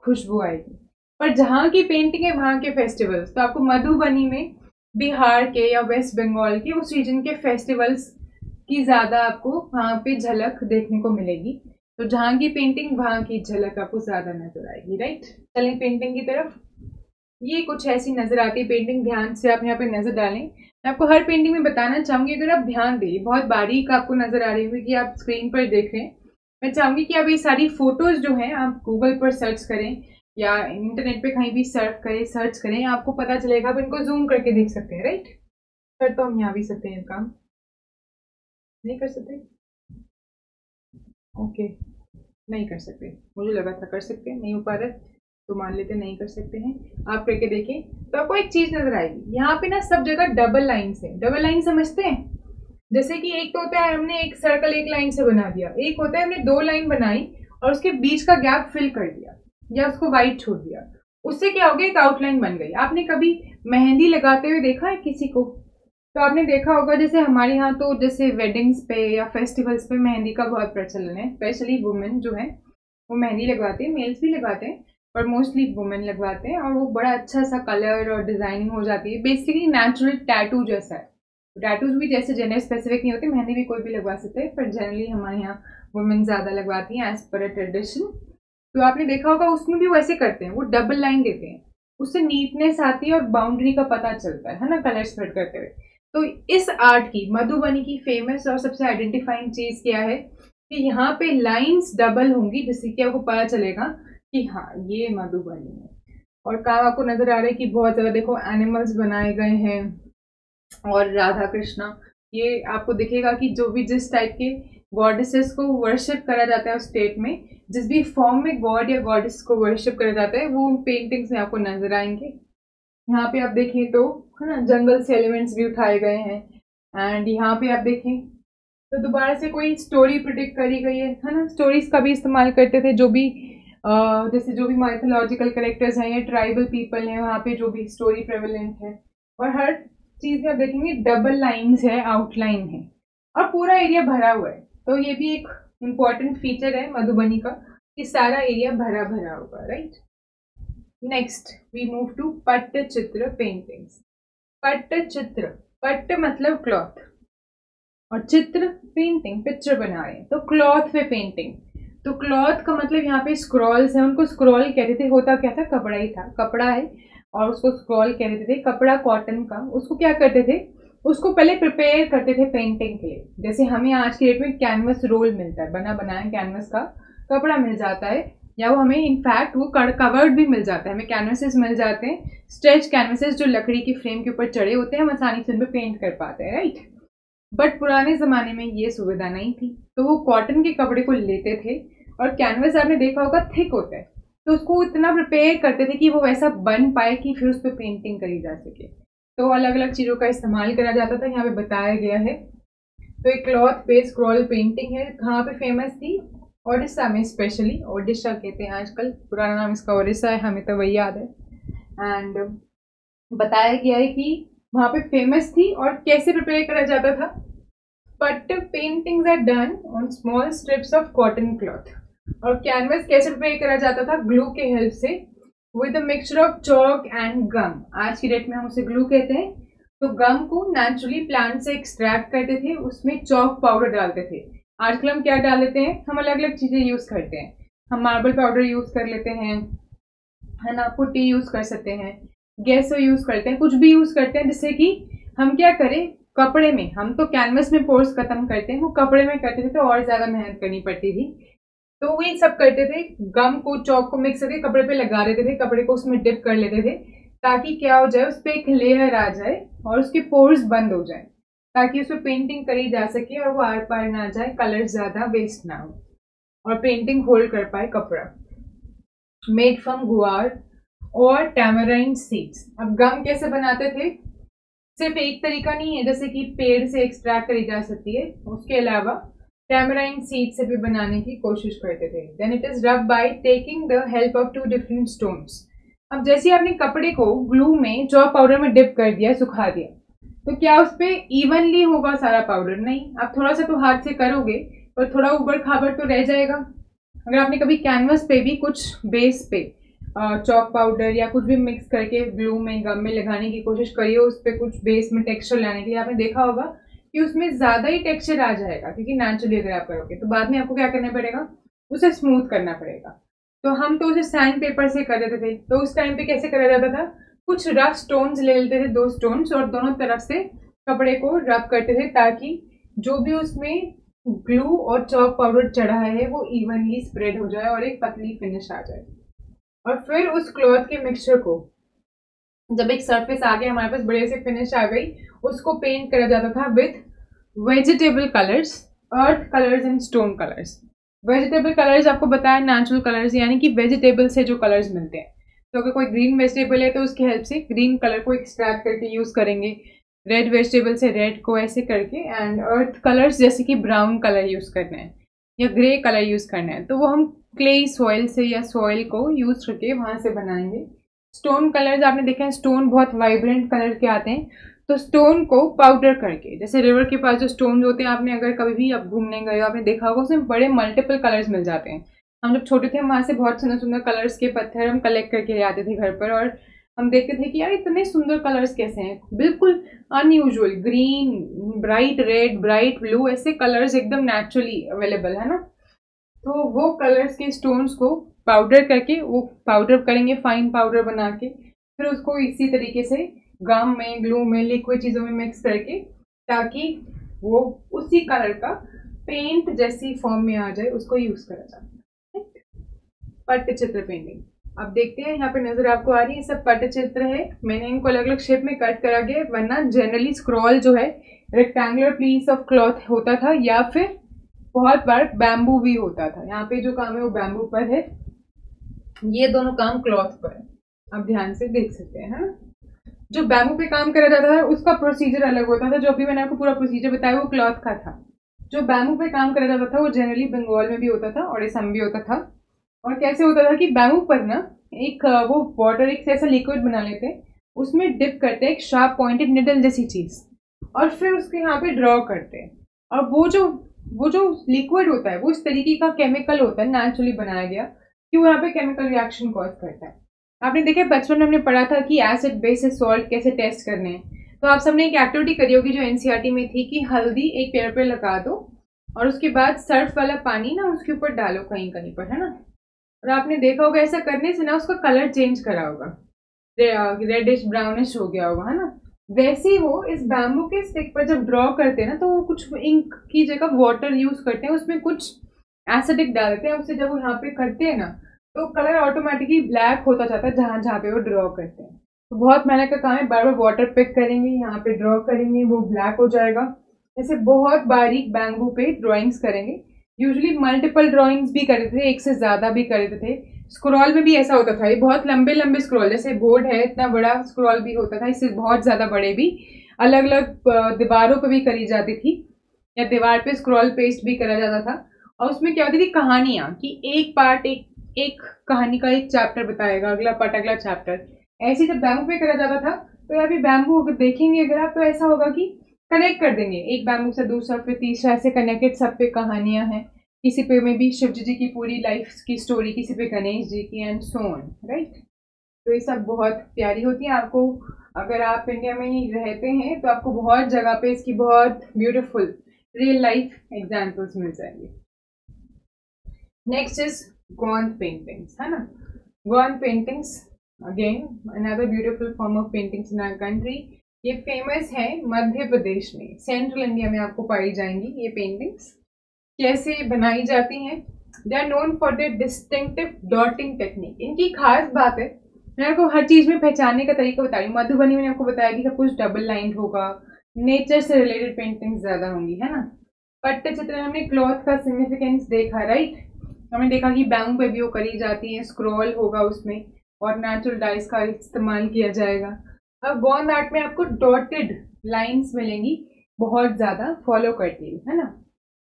S1: खुशबू आएगी। पर जहाँ की पेंटिंग है वहाँ के फेस्टिवल्स, तो आपको मधुबनी में बिहार के या वेस्ट बंगाल के उस रीजन के फेस्टिवल्स की ज्यादा आपको वहाँ पे झलक देखने को मिलेगी। तो जहाँ की पेंटिंग वहाँ की झलक आपको ज्यादा नजर आएगी, राइट। चलें पेंटिंग की तरफ। ये कुछ ऐसी नजर आती है पेंटिंग, ध्यान से आप यहाँ पे नजर डालें। मैं आपको हर पेंटिंग में बताना चाहूंगी, अगर आप ध्यान दें, बहुत बारीक आपको नजर आ रही होगी कि आप स्क्रीन पर देख रहे हैं। मैं चाहूंगी कि आप ये सारी फोटोज जो है आप गूगल पर सर्च करें या इंटरनेट पे कहीं भी सर्च करें, आपको पता चलेगा। आप इनको जूम करके देख सकते हैं, राइट। कर तो हम यहाँ भी सकते हैं, काम नहीं कर सकते, ओके, नहीं कर सकते, मुझे लगा था कर सकते हैं, नहीं हो पा रहा तो मान लेते नहीं कर सकते हैं। आप करके देखें तो आपको एक चीज नजर आएगी, यहाँ पे ना सब जगह डबल लाइन है। डबल लाइन समझते हैं, जैसे कि एक तो होता है हमने एक सर्कल एक लाइन से बना दिया, एक होता है हमने दो लाइन बनाई और उसके बीच का गैप फिल कर दिया या उसको वाइट छोड़ दिया, उससे क्या हो गया, एक आउटलाइन बन गई। आपने कभी मेहंदी लगाते हुए देखा है किसी को? तो आपने देखा होगा, जैसे हमारे यहाँ तो जैसे वेडिंग्स पे या फेस्टिवल्स पे मेहंदी का बहुत प्रचलन है, स्पेशली वुमेन जो है वो मेहंदी लगवाते हैं, मेल्स भी लगाते हैं पर मोस्टली वुमेन लगवाते हैं, और वो बड़ा अच्छा सा कलर और डिजाइनिंग हो जाती है। बेसिकली नेचुरल टैटू जैसा है। टैटूज भी जैसे जेंडर स्पेसिफिक नहीं होते, मेहंदी भी कोई भी लगवा सकते हैं, पर जनरली हमारे यहाँ वुमेन ज्यादा लगवाती हैं एज पर अ ट्रेडिशन। तो आपने देखा होगा उसमें भी वैसे करते हैं, वो डबल लाइन देते हैं, उससे नीटनेस आती है और बाउंड्री का पता चलता है ना, कलर स्प्रेड करते हुए। तो इस आर्ट की, मधुबनी की फेमस और सबसे आइडेंटिफाइंग चीज क्या है कि यहाँ पे लाइंस डबल होंगी, जिससे कि आपको पता चलेगा कि हाँ ये मधुबनी है। और काम आपको नजर आ रहा है कि बहुत ज्यादा देखो एनिमल्स बनाए गए हैं और राधा कृष्णा, ये आपको दिखेगा कि जो भी जिस टाइप के गॉडेसेस को वर्शिप करा जाता है उस स्टेट में, जिस भी फॉर्म में गॉड या गॉडेस को वर्शिप करा जाता है, वो पेंटिंग्स में आपको नजर आएंगे। यहाँ पे आप देखें तो है ना, जंगल से एलिमेंट्स भी उठाए गए हैं। एंड यहाँ पे आप देखें तो दोबारा से कोई स्टोरी प्रिडिक्ट करी गई है ना, स्टोरीज का भी इस्तेमाल करते थे, जो भी जैसे जो भी माइथोलॉजिकल कैरेक्टर्स हैं या ट्राइबल पीपल हैं, वहाँ पे जो भी स्टोरी प्रेवलेंट है। और हर चीज में आप देखेंगे डबल लाइंस है, आउटलाइन है, और पूरा एरिया भरा हुआ है। तो ये भी एक इम्पॉर्टेंट फीचर है मधुबनी का कि सारा एरिया भरा भरा होगा, right. Next we move to Pattachitra paintings. Pattachitra, पट्ट मतलब क्लॉथ और चित्र पेंटिंग, पिक्चर बना रहे हैं, तो क्लॉथ पे पेंटिंग। तो क्लॉथ का मतलब यहाँ पे स्क्रॉल्स है, उनको स्क्रॉल कहते थे। होता क्या था, कपड़ा ही था, कपड़ा है और उसको स्क्रॉल कहते थे। कपड़ा कॉटन का, उसको क्या करते थे, उसको पहले प्रिपेयर करते थे पेंटिंग के लिए। जैसे हमें आज की डेट में कैनवस रोल मिलता है, बना बनाया कैनवस का कपड़ा मिल जाता है, या वो हमें इनफैक्ट वो कवर्ड भी मिल जाता है, हमें कैनवसेस मिल जाते हैं, स्ट्रेच कैनवसेस जो लकड़ी की फ्रेम के ऊपर चढ़े होते हैं, हम आसानी से उन पर पेंट कर पाते हैं, राइट। बट पुराने जमाने में ये सुविधा नहीं थी, तो वो कॉटन के कपड़े को लेते थे, और कैनवस आपने देखा होगा थिक होता है, तो उसको इतना प्रिपेयर करते थे कि वो वैसा बन पाए कि फिर उस पर पेंटिंग करी जा सके। तो अलग अलग चीजों का इस्तेमाल करा जाता था, यहाँ पे बताया गया है। तो एक क्लॉथ पे स्क्रॉल पेंटिंग है, कहाँ पे फेमस थी, ओडिशा में, स्पेशली ओडिशा कहते हैं आजकल, पुराना नाम इसका ओडिशा है, हमें तो वही याद है। एंड बताया गया है कि वहां पे फेमस थी। और कैसे प्रिपेयर करा जाता था, but paintings are done on small strips of cotton cloth. और कैनवस कैसे प्रिपेयर करा जाता था, ग्लू के हेल्प से, with a mixture of chalk and gum. आज की डेट में हम उसे ग्लू कहते हैं। तो गम को नेचुरली प्लांट से एक्सट्रैक्ट करते थे, उसमें चॉक पाउडर डालते थे। आजकल हम क्या डाल लेते हैं, हम अलग अलग चीजें यूज करते हैं, हम मार्बल पाउडर यूज कर लेते हैं, है ना, पुट्टी यूज कर सकते हैं, गैसो यूज करते हैं, कुछ भी यूज करते हैं, जिससे कि हम क्या करें, कपड़े में, हम तो कैनवस में पोर्स खत्म करते हैं, वो कपड़े में करते थे तो और ज्यादा मेहनत करनी पड़ती थी। तो वो ये सब करते थे, गम को चौक को मिक्स करके कपड़े पे लगा देते थे, कपड़े को उसमें डिप कर लेते थे, ताकि क्या हो जाए, उस पर एक लेयर आ जाए और उसके पोर्स बंद हो जाए, ताकि उस पर पेंटिंग करी जा सके और वो आर पार ना जाए, कलर ज्यादा वेस्ट ना हो और पेंटिंग होल्ड कर पाए कपड़ा। मेड फ्रॉम गुआर और टैमराइन सीड्स। अब गम कैसे बनाते थे, सिर्फ एक तरीका नहीं है, जैसे कि पेड़ से एक्सट्रैक्ट करी जा सकती है, उसके अलावा टैमराइन सीड से भी बनाने की कोशिश करते थे। देन इट इज रब by taking the help of 2 different stones. अब जैसे आपने कपड़े को ग्लू में चॉक पाउडर में डिप कर दिया, सुखा दिया, तो क्या उस पर इवनली होगा सारा पाउडर? नहीं, आप थोड़ा सा तो हाथ से करोगे पर थोड़ा उबड़ खाबड़ तो रह जाएगा। अगर आपने कभी कैनवस पे भी कुछ बेस पे चॉक पाउडर या कुछ भी मिक्स करके ग्लू में, गम में लगाने की कोशिश करिए, उस पर कुछ बेस में टेक्सचर लाने के लिए, आपने देखा होगा कि उसमें ज्यादा ही टेक्सचर आ जाएगा, क्योंकि नेचुरली अगर आप करोगे तो बाद में आपको क्या करना पड़ेगा, उसे स्मूथ करना पड़ेगा। तो हम तो उसे सैंड पेपर से कर देते थे। तो उस टाइम पे कैसे करा जाता था, कुछ रफ स्टोन्स ले लेते थे, 2 स्टोन्स, और दोनों तरफ से कपड़े को रब करते थे, ताकि जो भी उसमें ग्लू और चॉक पाउडर चढ़ा है वो इवनली स्प्रेड हो जाए और एक पतली फिनिश आ जाए। और फिर उस क्लॉथ के मिक्सचर को, जब एक सरफेस आ गया हमारे पास, बड़े से फिनिश आ गई, उसको पेंट करा जाता था with vegetable colours, earth colours and stone colours. Vegetable colours आपको बताया, नेचुरल कलर्स, यानी कि वेजिटेबल से जो कलर्स मिलते हैं। तो अगर कोई ग्रीन वेजिटेबल है तो उसकी हेल्प से ग्रीन कलर को एक्सट्रैक्ट करके यूज करेंगे, रेड वेजिटेबल से रेड को ऐसे करके, एंड अर्थ कलर्स जैसे कि ब्राउन कलर यूज करना है या ग्रे कलर यूज करना है, तो वो हम क्ले सॉइल से या सॉइल को यूज करके वहां से बनाएंगे। स्टोन कलर्स आपने देखा है, स्टोन बहुत वाइब्रेंट कलर के आते हैं, तो स्टोन को पाउडर करके, जैसे रिवर के पास जो स्टोन होते हैं, आपने अगर कभी भी आप घूमने गए हो, आपने देखा होगा उसमें बड़े मल्टीपल कलर्स मिल जाते हैं। हम जब छोटे थे वहां से बहुत सुंदर सुंदर कलर्स के पत्थर हम कलेक्ट करके ले आते थे घर पर, और हम देखते थे कि यार इतने सुंदर कलर्स कैसे हैं, बिल्कुल unusual, green, bright red, bright blue, ऐसे कलर्स एकदम नेचुरली अवेलेबल है ना। तो वो कलर्स के स्टोन्स को पाउडर करके, वो पाउडर करेंगे फाइन पाउडर बना के, फिर उसको इसी तरीके से गम में, ग्लू में, लिक्विड चीज़ों में मिक्स करके, ताकि वो उसी कलर का पेंट जैसी फॉर्म में आ जाए, उसको यूज करा जाता है। पट्टचित्र पेंटिंग। अब देखते हैं, यहाँ पे नजर आपको आ रही है, सब पट्टचित्र है। मैंने इनको अलग अलग शेप में कट करा गया, वरना जनरली स्क्रॉल जो है रेक्टेंगुलर पीस ऑफ क्लॉथ होता था, या फिर बहुत बार बैम्बू भी होता था। यहाँ पे जो काम है वो बैम्बू पर है, ये दोनों काम क्लॉथ पर है। आप ध्यान से देख सकते हैं, है ना। जो बैम्बू पे काम करा जाता था उसका प्रोसीजर अलग होता था, जो अभी मैंने आपको पूरा प्रोसीजर बताया वो क्लॉथ का था। जो बैम्बू पे काम करा जाता था वो जनरली बंगाल में भी होता था, ओडिशा में भी होता था। और कैसे होता था कि बैम्बू पर ना एक वो वाटर, एक ऐसा लिक्विड बना लेते, उसमें डिप करते एक शार्प पॉइंटेड निडल जैसी चीज, और फिर उसके यहाँ पे ड्रॉ करते हैं। और वो जो लिक्विड होता है वो इस तरीके का केमिकल होता है, नेचुरली बनाया गया, कि वो यहाँ पे केमिकल रिएक्शन कॉज करता है। आपने देखा बचपन में हमने पढ़ा था कि एसिड बेसिस सॉल्ट कैसे टेस्ट करने हैं। तो आप सबने एक एक्टिविटी करी होगी जो एनसीईआरटी में थी, कि हल्दी एक पेड़ पे लगा दो और उसके बाद सर्फ वाला पानी ना उसके ऊपर डालो कहीं कहीं पर, है ना। और आपने देखा होगा ऐसा करने से ना उसका कलर चेंज करा होगा, रेडिश ब्राउनिश हो गया होगा, है ना। वैसे ही वो इस बैम्बू के स्टिक पर जब ड्रॉ करते हैं ना, तो वो कुछ इंक की जगह वाटर यूज करते हैं, उसमें कुछ एसिडिक डालते हैं, उससे जब वो यहाँ पे करते हैं ना तो कलर ऑटोमेटिकली ब्लैक होता जाता है जहां जहां पे वो ड्रॉ करते हैं। तो बहुत मेहनत का काम है, बार बार वाटर पिक करेंगे, यहाँ पे ड्रॉ करेंगे, वो ब्लैक हो जाएगा। ऐसे बहुत बारीक बैम्बू पे ड्रॉइंग्स करेंगे। यूजुअली मल्टीपल ड्रॉइंग्स भी करते थे, एक से ज्यादा भी करते थे। स्क्रॉल में भी ऐसा होता था, ये बहुत लंबे लंबे स्क्रॉल, जैसे बोर्ड है इतना बड़ा स्क्रॉल भी होता था, इससे बहुत ज्यादा बड़े भी अलग अलग दीवारों पर भी करी जाती थी, या दीवार पे स्क्रॉल पेस्ट भी करा जाता था। और उसमें क्या होती थी, कहानियां, कि एक पार्ट एक कहानी का एक चैप्टर बताएगा, अगला पार्ट अगला चैप्टर। ऐसे जब बैम्बू पे करा जाता था, तो यहाँ पे बैम्बू अगर देखेंगे अगर आप, तो ऐसा होगा कि कनेक्ट कर देंगे एक बैम्बू से दूसरा, फिर तीसरा, ऐसे कनेक्टेड, सब पे कहानियां हैं। किसी पे में भी शिव जी की पूरी लाइफ की स्टोरी, किसी पे गणेश जी की, एंड सो ऑन, राइट। तो ये सब बहुत प्यारी होती है। आपको अगर आप इंडिया में ही रहते हैं तो आपको बहुत जगह पे इसकी बहुत ब्यूटीफुल रियल लाइफ एग्जाम्पल्स मिल जाएंगे। नेक्स्ट इज गोंद पेंटिंग्स, है ना। Gond paintings again another beautiful form of paintings in our country. ये फेमस है मध्य प्रदेश में, सेंट्रल इंडिया में आपको पाई जाएंगी ये पेंटिंग्स। कैसे बनाई जाती हैं, they are known for their distinctive dotting technique. इनकी खास बात है, मैं आपको हर चीज में पहचानने का तरीका बता रही हूँ। मधुबनी में आपको बताया कि सब कुछ डबल लाइन होगा, नेचर से रिलेटेड पेंटिंग्स ज्यादा होंगी, है ना। पट्टचित्र में हमने क्लॉथ का सिग्निफिकेंस देखा, राइट। हमने देखा कि बैम्बू पे भी वो करी जाती है, स्क्रॉल होगा उसमें, और नेचुरल डाइस का इस्तेमाल किया जाएगा। अब गोंद आर्ट में आपको डॉटेड लाइंस मिलेंगी, बहुत ज्यादा फॉलो करती है ना।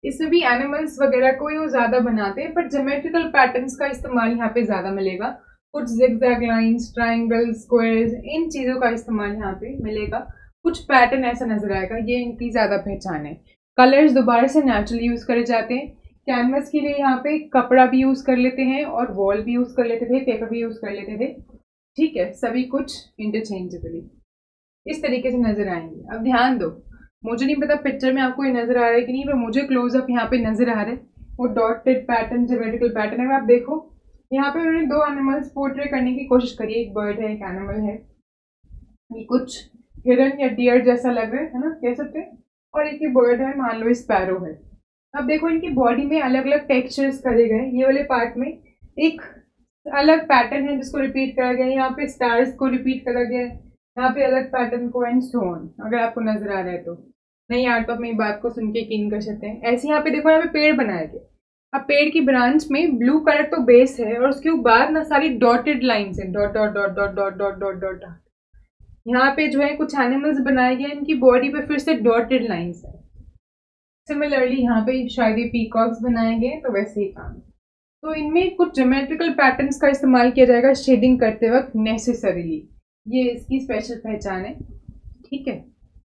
S1: इसमें भी एनिमल्स वगैरह को वो ज्यादा बनाते हैं, पर ज्योमेट्रिकल पैटर्न्स का इस्तेमाल यहाँ पे ज्यादा मिलेगा। कुछ जिगजैग लाइंस, ट्राइंगल, स्क्वायर्स, इन चीजों का इस्तेमाल यहाँ पे मिलेगा। कुछ पैटर्न ऐसा नजर आएगा, ये इनकी ज्यादा पहचान है। कलर्स दोबारा से नेचुरली यूज करे जाते हैं। कैनवस के लिए यहाँ पे कपड़ा भी यूज कर लेते हैं, और वॉल भी यूज कर लेते थे, पेपर भी यूज कर लेते थे, ठीक है। सभी कुछ इंटरचेंजेबली इस तरीके से नजर आएंगे। अब ध्यान दो, मुझे नहीं पता पिक्चर में आपको ये नजर आ रहा है कि नहीं, पर मुझे क्लोजअप यहाँ पे नजर आ रहा है। वो डॉटेड पैटर्न, ज्योमेट्रिकल पैटर्न है। आप देखो यहाँ पे उन्होंने दो एनिमल्स पोर्ट्रे करने की कोशिश करी है, एक बर्ड है, एक एनिमल है। ये कुछ हिरन या डियर जैसा लग रहा है ना, कह सकते हैं। और एक ये बर्ड है, मान लो स्पैरो है। अब देखो इनकी बॉडी में अलग अलग टेक्सचर्स करे गए। ये वाले पार्ट में एक अलग पैटर्न है जिसको रिपीट करा गया है, यहाँ पे स्टार्स को रिपीट करा गया है, यहाँ पे अलग पैटर्न को, एंड सो ऑन। अगर आपको नजर आ रहा है तो नहीं यार, तो अपनी बात को सुन के यकीन कर सकते हैं। ऐसे यहाँ पे देखो, यहाँ पे पेड़ बनाए गए। अब पेड़ की ब्रांच में ब्लू कलर तो बेस है, और उसके बाद ना सारी डॉटेड लाइन्स है, dot dot dot dot dot dot dot dot. यहाँ पे जो है कुछ एनिमल्स बनाए गए, इनकी बॉडी पे फिर से डॉटेड लाइन्स है। सिमिलरली यहाँ पे शायद ये पीकॉक्स बनाए गए, तो वैसे ही काम। तो इनमें कुछ ज्योमेट्रिकल पैटर्न्स का इस्तेमाल किया जाएगा शेडिंग करते वक्त नेसेसरीली। ये इसकी स्पेशल पहचान है, ठीक है,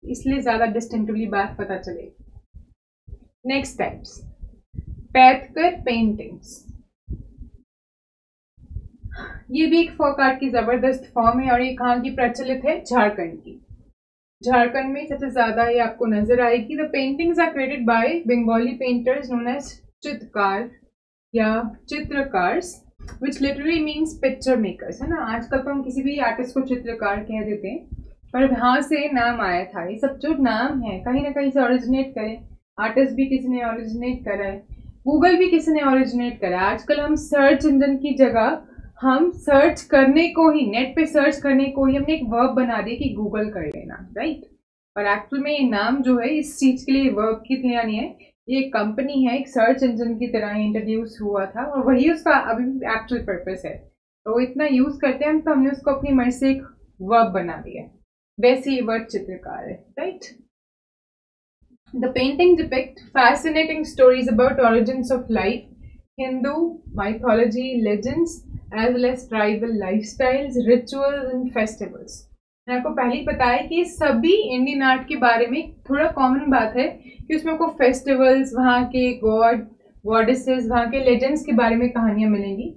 S1: इसलिए ज्यादा डिस्टिंक्टिवली बात पता चलेगी। Next types, Paitkar paintings. ये भी एक फोक आर्ट की जबरदस्त फॉर्म है, और ये कहाँ की प्रचलित है, झारखंड की। झारखंड में सबसे ज्यादा ये आपको नजर आएगी। The paintings are created by Bengali painters known as chitrakar या chitrakars, which literally means picture makers, है ना। आजकल तो हम किसी भी आर्टिस्ट को चित्रकार कह देते हैं, पर वहाँ से नाम आया था। ये सब जो नाम है कहीं ना कहीं से ओरिजिनेट करे। आर्टिस्ट भी किसी ने ओरिजिनेट करा है, गूगल भी किसी ने ओरिजिनेट करा है। आजकल हम सर्च इंजन की जगह हम सर्च करने को ही, नेट पे सर्च करने को ही हमने एक वर्ब बना दिया कि गूगल कर लेना, राइट। और एक्चुअल में ये नाम जो है इस चीज के लिए वर्ब की तरह नहीं है, ये एक कंपनी है, एक सर्च इंजन की तरह इंट्रोड्यूस हुआ था और वही उसका अभी एक्चुअल पर्पस है। तो वो इतना यूज करते हैं तो हमने उसको अपनी मर्जी से एक वर्ब बना दिया। वैसे ये वर्ड चित्रकार है, right. The painting depict fascinating stories about origins of life, Hindu mythology, legends, as well as tribal lifestyles, rituals and festivals. मैंने आपको पहले ही बताया कि सभी इंडियन आर्ट के बारे में थोड़ा कॉमन बात है कि उसमें आपको फेस्टिवल्स, वहाँ के गॉड गॉडेसेस, वहाँ के लेजेंड्स के बारे में कहानियां मिलेंगी।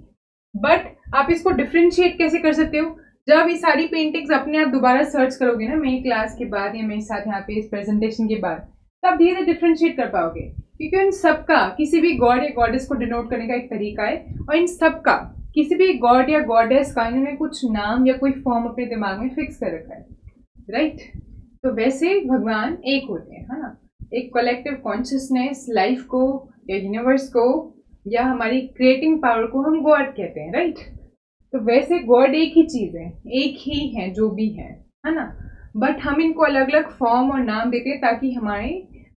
S1: बट आप इसको डिफ्रेंशिएट कैसे कर सकते हो? जब ये सारी पेंटिंग्स अपने आप दोबारा सर्च करोगे ना, मेरी क्लास के बाद या मेरे साथ यहाँ पे इस प्रेजेंटेशन के बाद, तब धीरे धीरे डिफ्रेंशिएट कर पाओगे, क्योंकि इन सबका किसी भी गॉड या गॉडेस को डिनोट करने का एक तरीका है और इन सबका किसी भी गॉड या गॉडेस का इन्होंने कुछ नाम या कोई फॉर्म अपने दिमाग में फिक्स कर रखा है, राइट। तो वैसे भगवान एक होते हैं, है ना। एक कलेक्टिव कॉन्शियसनेस, लाइफ को या यूनिवर्स को या हमारी क्रिएटिंग पावर को हम गॉड कहते हैं, राइट। तो वैसे गॉड एक ही चीज है, एक ही है जो भी है ना। बट हम इनको अलग अलग फॉर्म और नाम देते हैं ताकि हमारे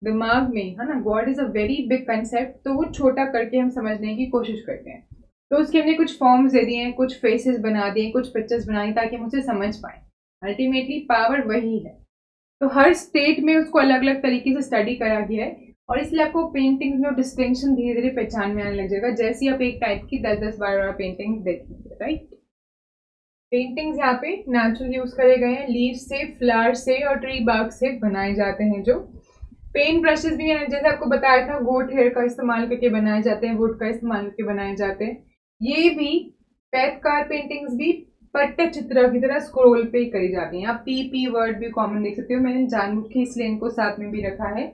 S1: दिमाग में, है ना, God is a very big concept, तो वो छोटा करके हम समझने की कोशिश करते हैं। तो उसके हमने कुछ फॉर्म्स दे दिए हैं, कुछ फेसेस बना दिए, कुछ पिक्चर्स बनाई ताकि हम उसे समझ पाए। अल्टीमेटली पावर वही है। तो हर स्टेट में उसको अलग अलग तरीके से स्टडी करा गया है और इसलिए आपको पेंटिंग में डिस्टिंक्शन धीरे धीरे पहचान में आने लग जाएगा, जैसे ही आप एक टाइप की 10-10, 12 पेंटिंग देखेंगे, राइट। पेंटिंग्स यहाँ पे नेचुरल यूज करे गए हैं, लीव से, फ्लावर से और ट्री बार्क से बनाए जाते हैं। जो पेंट ब्रशेस भी हैं, जैसे आपको बताया था, गोट हेयर का इस्तेमाल करके बनाए जाते हैं, वुड का इस्तेमाल करके बनाए जाते हैं। ये भी पैथकार पेंटिंग्स भी पट्टचित्र की तरह स्क्रोल पे करी जाती हैं। आप पी वर्ड भी कॉमन देख सकते हो, मैंने जानबूझ के इसलिए इनको साथ में भी रखा है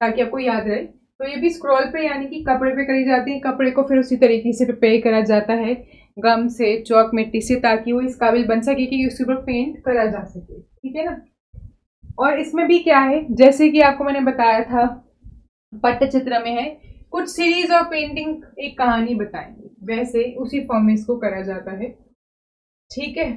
S1: ताकि आपको याद रहे। तो ये भी स्क्रोल पे यानी कि कपड़े पे करी जाती है। कपड़े को फिर उसी तरीके से प्रिपेयर करा जाता है गम से, चौक मिट्टी से, ताकि वो इस काबिल बन सके कि उसके ऊपर पेंट करा जा सके, ठीक है ना। और इसमें भी क्या है, जैसे कि आपको मैंने बताया था पट्टचित्र में है, कुछ सीरीज ऑफ पेंटिंग एक कहानी बताएंगे, वैसे उसी फॉर्म में इसको करा जाता है, ठीक है।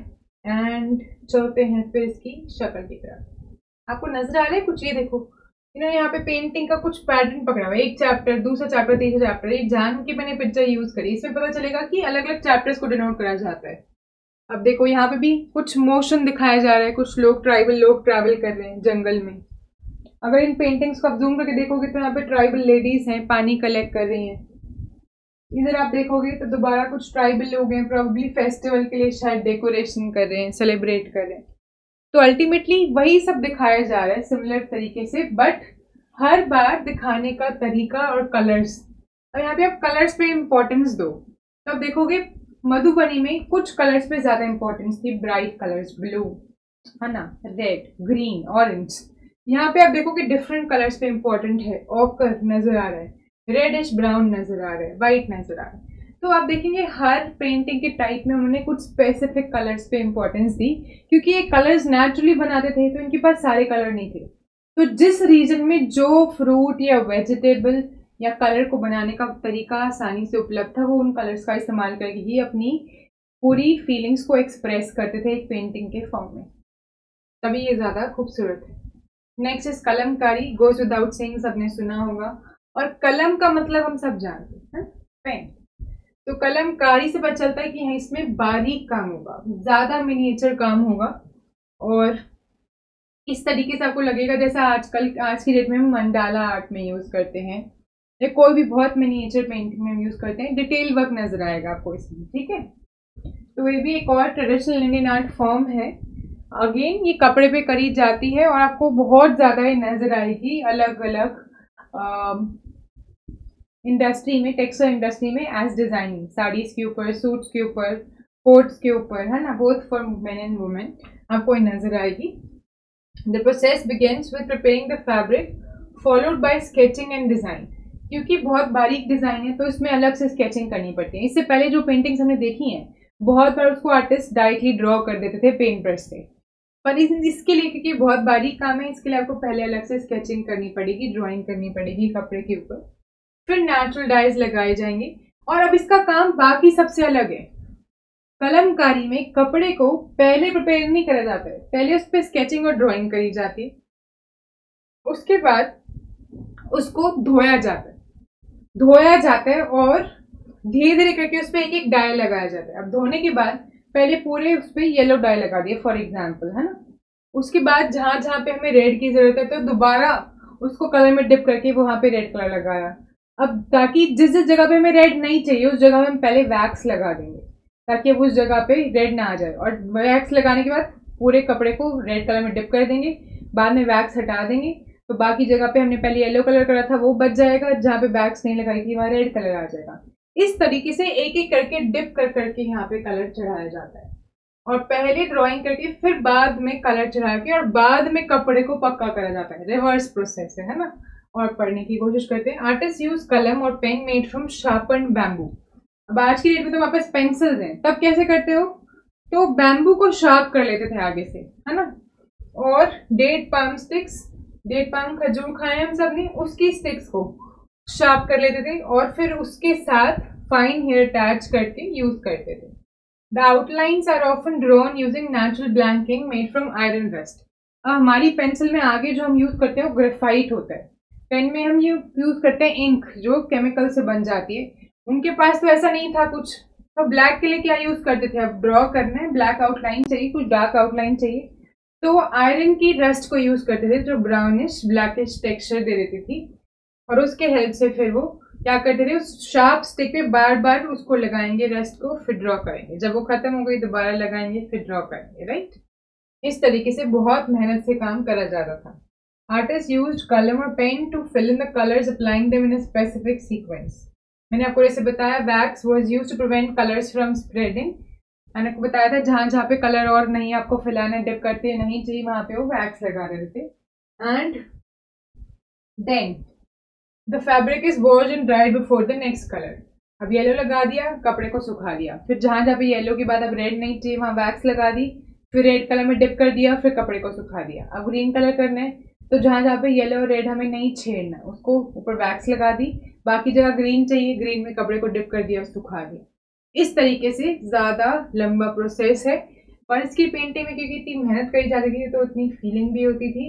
S1: एंड चलते हैं फिर इसकी शक्ल की तरफ। आपको नजर आ रहा है कुछ? ये देखो, इन्होंने यहाँ पे पेंटिंग का कुछ पैटर्न पकड़ा हुआ है, एक चैप्टर, दूसरा चैप्टर, तीसरा चैप्टर। एक जान की मैंने पिक्चर यूज करी, इसमें पता चलेगा कि अलग अलग चैप्टर्स को डिनोट करा जाता है। अब देखो यहाँ पे भी कुछ मोशन दिखाया जा रहा है, कुछ लोग, ट्राइबल लोग ट्रैवल कर रहे हैं जंगल में। अगर इन पेंटिंग्स को आप जूम करके देखोगे तो यहाँ पे ट्राइबल लेडीज हैं, पानी कलेक्ट कर रही हैं। इधर आप देखोगे तो दोबारा कुछ ट्राइबल लोग हैं, प्रोबेबली फेस्टिवल के लिए शायद डेकोरेशन कर रहे हैं, सेलिब्रेट कर रहे हैं। तो अल्टीमेटली वही सब दिखाया जा रहा है सिमिलर तरीके से, बट हर बार दिखाने का तरीका और कलर्स, और यहाँ पे आप कलर्स पे इम्पोर्टेंस दो। तो आप देखोगे मधुबनी में कुछ कलर्स पे ज्यादा इंपॉर्टेंस थी, ब्राइट कलर्स, ब्लू, है ना, रेड, ग्रीन, ऑरेंज। यहाँ पे आप देखोगे डिफरेंट कलर्स पे इंपॉर्टेंट है, ऑकर नजर आ रहा है, रेडिश ब्राउन नजर आ रहा है, व्हाइट नजर आ रहा है। तो आप देखेंगे हर पेंटिंग के टाइप में उन्होंने कुछ स्पेसिफिक कलर्स पे इंपॉर्टेंस दी, क्योंकि ये कलर्स नेचुरली बनाते थे तो इनके पास सारे कलर नहीं थे। तो जिस रीजन में जो फ्रूट या वेजिटेबल या कलर को बनाने का तरीका आसानी से उपलब्ध था, वो उन कलर्स का इस्तेमाल करके ही अपनी पूरी फीलिंग्स को एक्सप्रेस करते थे एक पेंटिंग के फॉर्म में, तभी ये ज्यादा खूबसूरत है। Next is Kalamkari, goes without saying, सबने सुना होगा। और कलम का मतलब हम सब जानते हैं, पेन। तो कलमकारी से पता चलता है कि इसमें बारीक काम होगा, ज्यादा मिनिएचर काम होगा, और इस तरीके से आपको लगेगा जैसा आजकल आज की डेट में हम मंडाला आर्ट में यूज करते हैं या कोई भी बहुत मिनिएचर पेंटिंग में हम यूज करते हैं, डिटेल वर्क नजर आएगा आपको इसमें, ठीक है। तो ये भी एक और ट्रेडिशनल इंडियन आर्ट फॉर्म है। अगेन ये कपड़े पे करी जाती है और आपको बहुत ज्यादा ये नजर आएगी अलग अलग इंडस्ट्री में, टेक्सटाइल इंडस्ट्री में, एज डिजाइनिंग, साड़ीज के ऊपर, सूट्स के ऊपर, कोट्स के ऊपर, है ना, both for main and women आपको ये नजर आएगी। The process begins with preparing the fabric, followed by sketching and design. क्योंकि बहुत बारीक डिजाइन है तो इसमें अलग से स्केचिंग करनी पड़ती है। इससे पहले जो पेंटिंग्स हमने देखी हैं बहुत बार उसको आर्टिस्ट डायरेक्टली ड्रॉ कर देते थे पेंट ब्रश से, पर इसके लिए क्योंकि बहुत बारीक काम है इसके लिए आपको पहले अलग से स्केचिंग करनी पड़ेगी, ड्राइंग करनी पड़ेगी कपड़े के ऊपर, फिर नेचुरल डाइज लगाए जाएंगे। और अब इसका काम बाकी सबसे अलग है। कलमकारी में कपड़े को पहले प्रिपेयर नहीं करा जाता है, पहले उस पर स्केचिंग और ड्राइंग करी जाती है, उसके बाद उसको धोया जाता है और धीरे धीरे करके उस पर एक एक डाई लगाया जाता है। अब धोने के बाद पहले पूरे उस पर येलो डाई लगा दिए फॉर एग्जाम्पल, है ना। उसके बाद जहां जहां पे हमें रेड की जरूरत है तो दोबारा उसको कलर में डिप करके वहां पे रेड कलर लगाया। अब ताकि जिस जिस जगह पे हमें रेड नहीं चाहिए उस जगह में हम पहले वैक्स लगा देंगे ताकि अब उस जगह पे रेड ना आ जाए, और वैक्स लगाने के बाद पूरे कपड़े को रेड कलर में डिप कर देंगे, बाद में वैक्स हटा देंगे तो बाकी जगह पे हमने पहले येलो कलर करा था वो बच जाएगा, जहाँ पे वैक्स नहीं लगाई थी वहां रेड कलर आ जाएगा। इस तरीके से एक एक करके डिप कर करके यहाँ पे कलर चढ़ाया जाता है, और पहले ड्राइंग करके फिर बाद में कलर चढ़ा के और बाद में कपड़े को पक्का करा जाता है। रिवर्स प्रोसेस है ना। और पढ़ने की कोशिश करते हैं। आर्टिस्ट यूज कलम और pen made from sharpened bamboo. अब आज की डेट में तो हमारे पास पेंसिल्स हैं, तब कैसे करते हो, तो बैम्बू को शार्प कर लेते थे आगे से, है ना। और date palm sticks, date palm खजूर खाए हम सब ने, उसकी स्टिक्स को शार्प कर लेते थे और फिर उसके साथ फाइन हेयर अटैच करके यूज करते थे। The outlines are often drawn using natural blanking made from iron rust. अब हमारी पेंसिल में आगे जो हम यूज करते हैं वो ग्रेफाइट होता है, पेन में हम ये यूज करते हैं इंक जो केमिकल से बन जाती है। उनके पास तो ऐसा नहीं था कुछ, तो ब्लैक के लिए क्या यूज करते थे, अब ड्रॉ करना है, ब्लैक आउटलाइन चाहिए, कुछ डार्क आउटलाइन चाहिए, तो आयरन की रस्ट को यूज करते थे जो ब्राउनिश ब्लैकिश टेक्सचर दे देती थी, और उसके हेल्प से फिर वो क्या करते थे, उस शार्प स्टिक पे बार बार उसको लगाएंगे रस्ट को, फिर ड्रॉ करेंगे, जब वो खत्म हो गई दोबारा लगाएंगे फिर ड्रॉ करेंगे, राइट। इस तरीके से बहुत मेहनत से काम करा जाता था। आर्टिस्ट यूज्ड कलम और pen to fill in the colours applying them in a specific sequence. मैंने आपको जैसे बताया wax was used to prevent colours from spreading. मैंने आपको बताया था जहां जहां पे कलर और नहीं आपको फैलाना डिप करते नहीं चाहिए वहां पे वो वैक्स लगा रहे थे। And then the fabric is washed and dried before the next colour. अब येलो लगा दिया, कपड़े को सुखा दिया, फिर जहां जहां पे येलो के बाद अब रेड नहीं चाहिए वहां वैक्स लगा दी, फिर रेड कलर में डिप कर दिया, फिर कपड़े को सुखा दिया। अब ग्रीन कलर करना है तो जहां जहां पे येलो और रेड हमें नहीं छेड़ना उसको ऊपर वैक्स लगा दी, बाकी जगह ग्रीन चाहिए, ग्रीन में कपड़े को डिप कर दिया और सुखा दिया। इस तरीके से ज्यादा लंबा प्रोसेस है, पर इसकी पेंटिंग में क्योंकि इतनी मेहनत करी जाती थी तो उतनी फीलिंग भी होती थी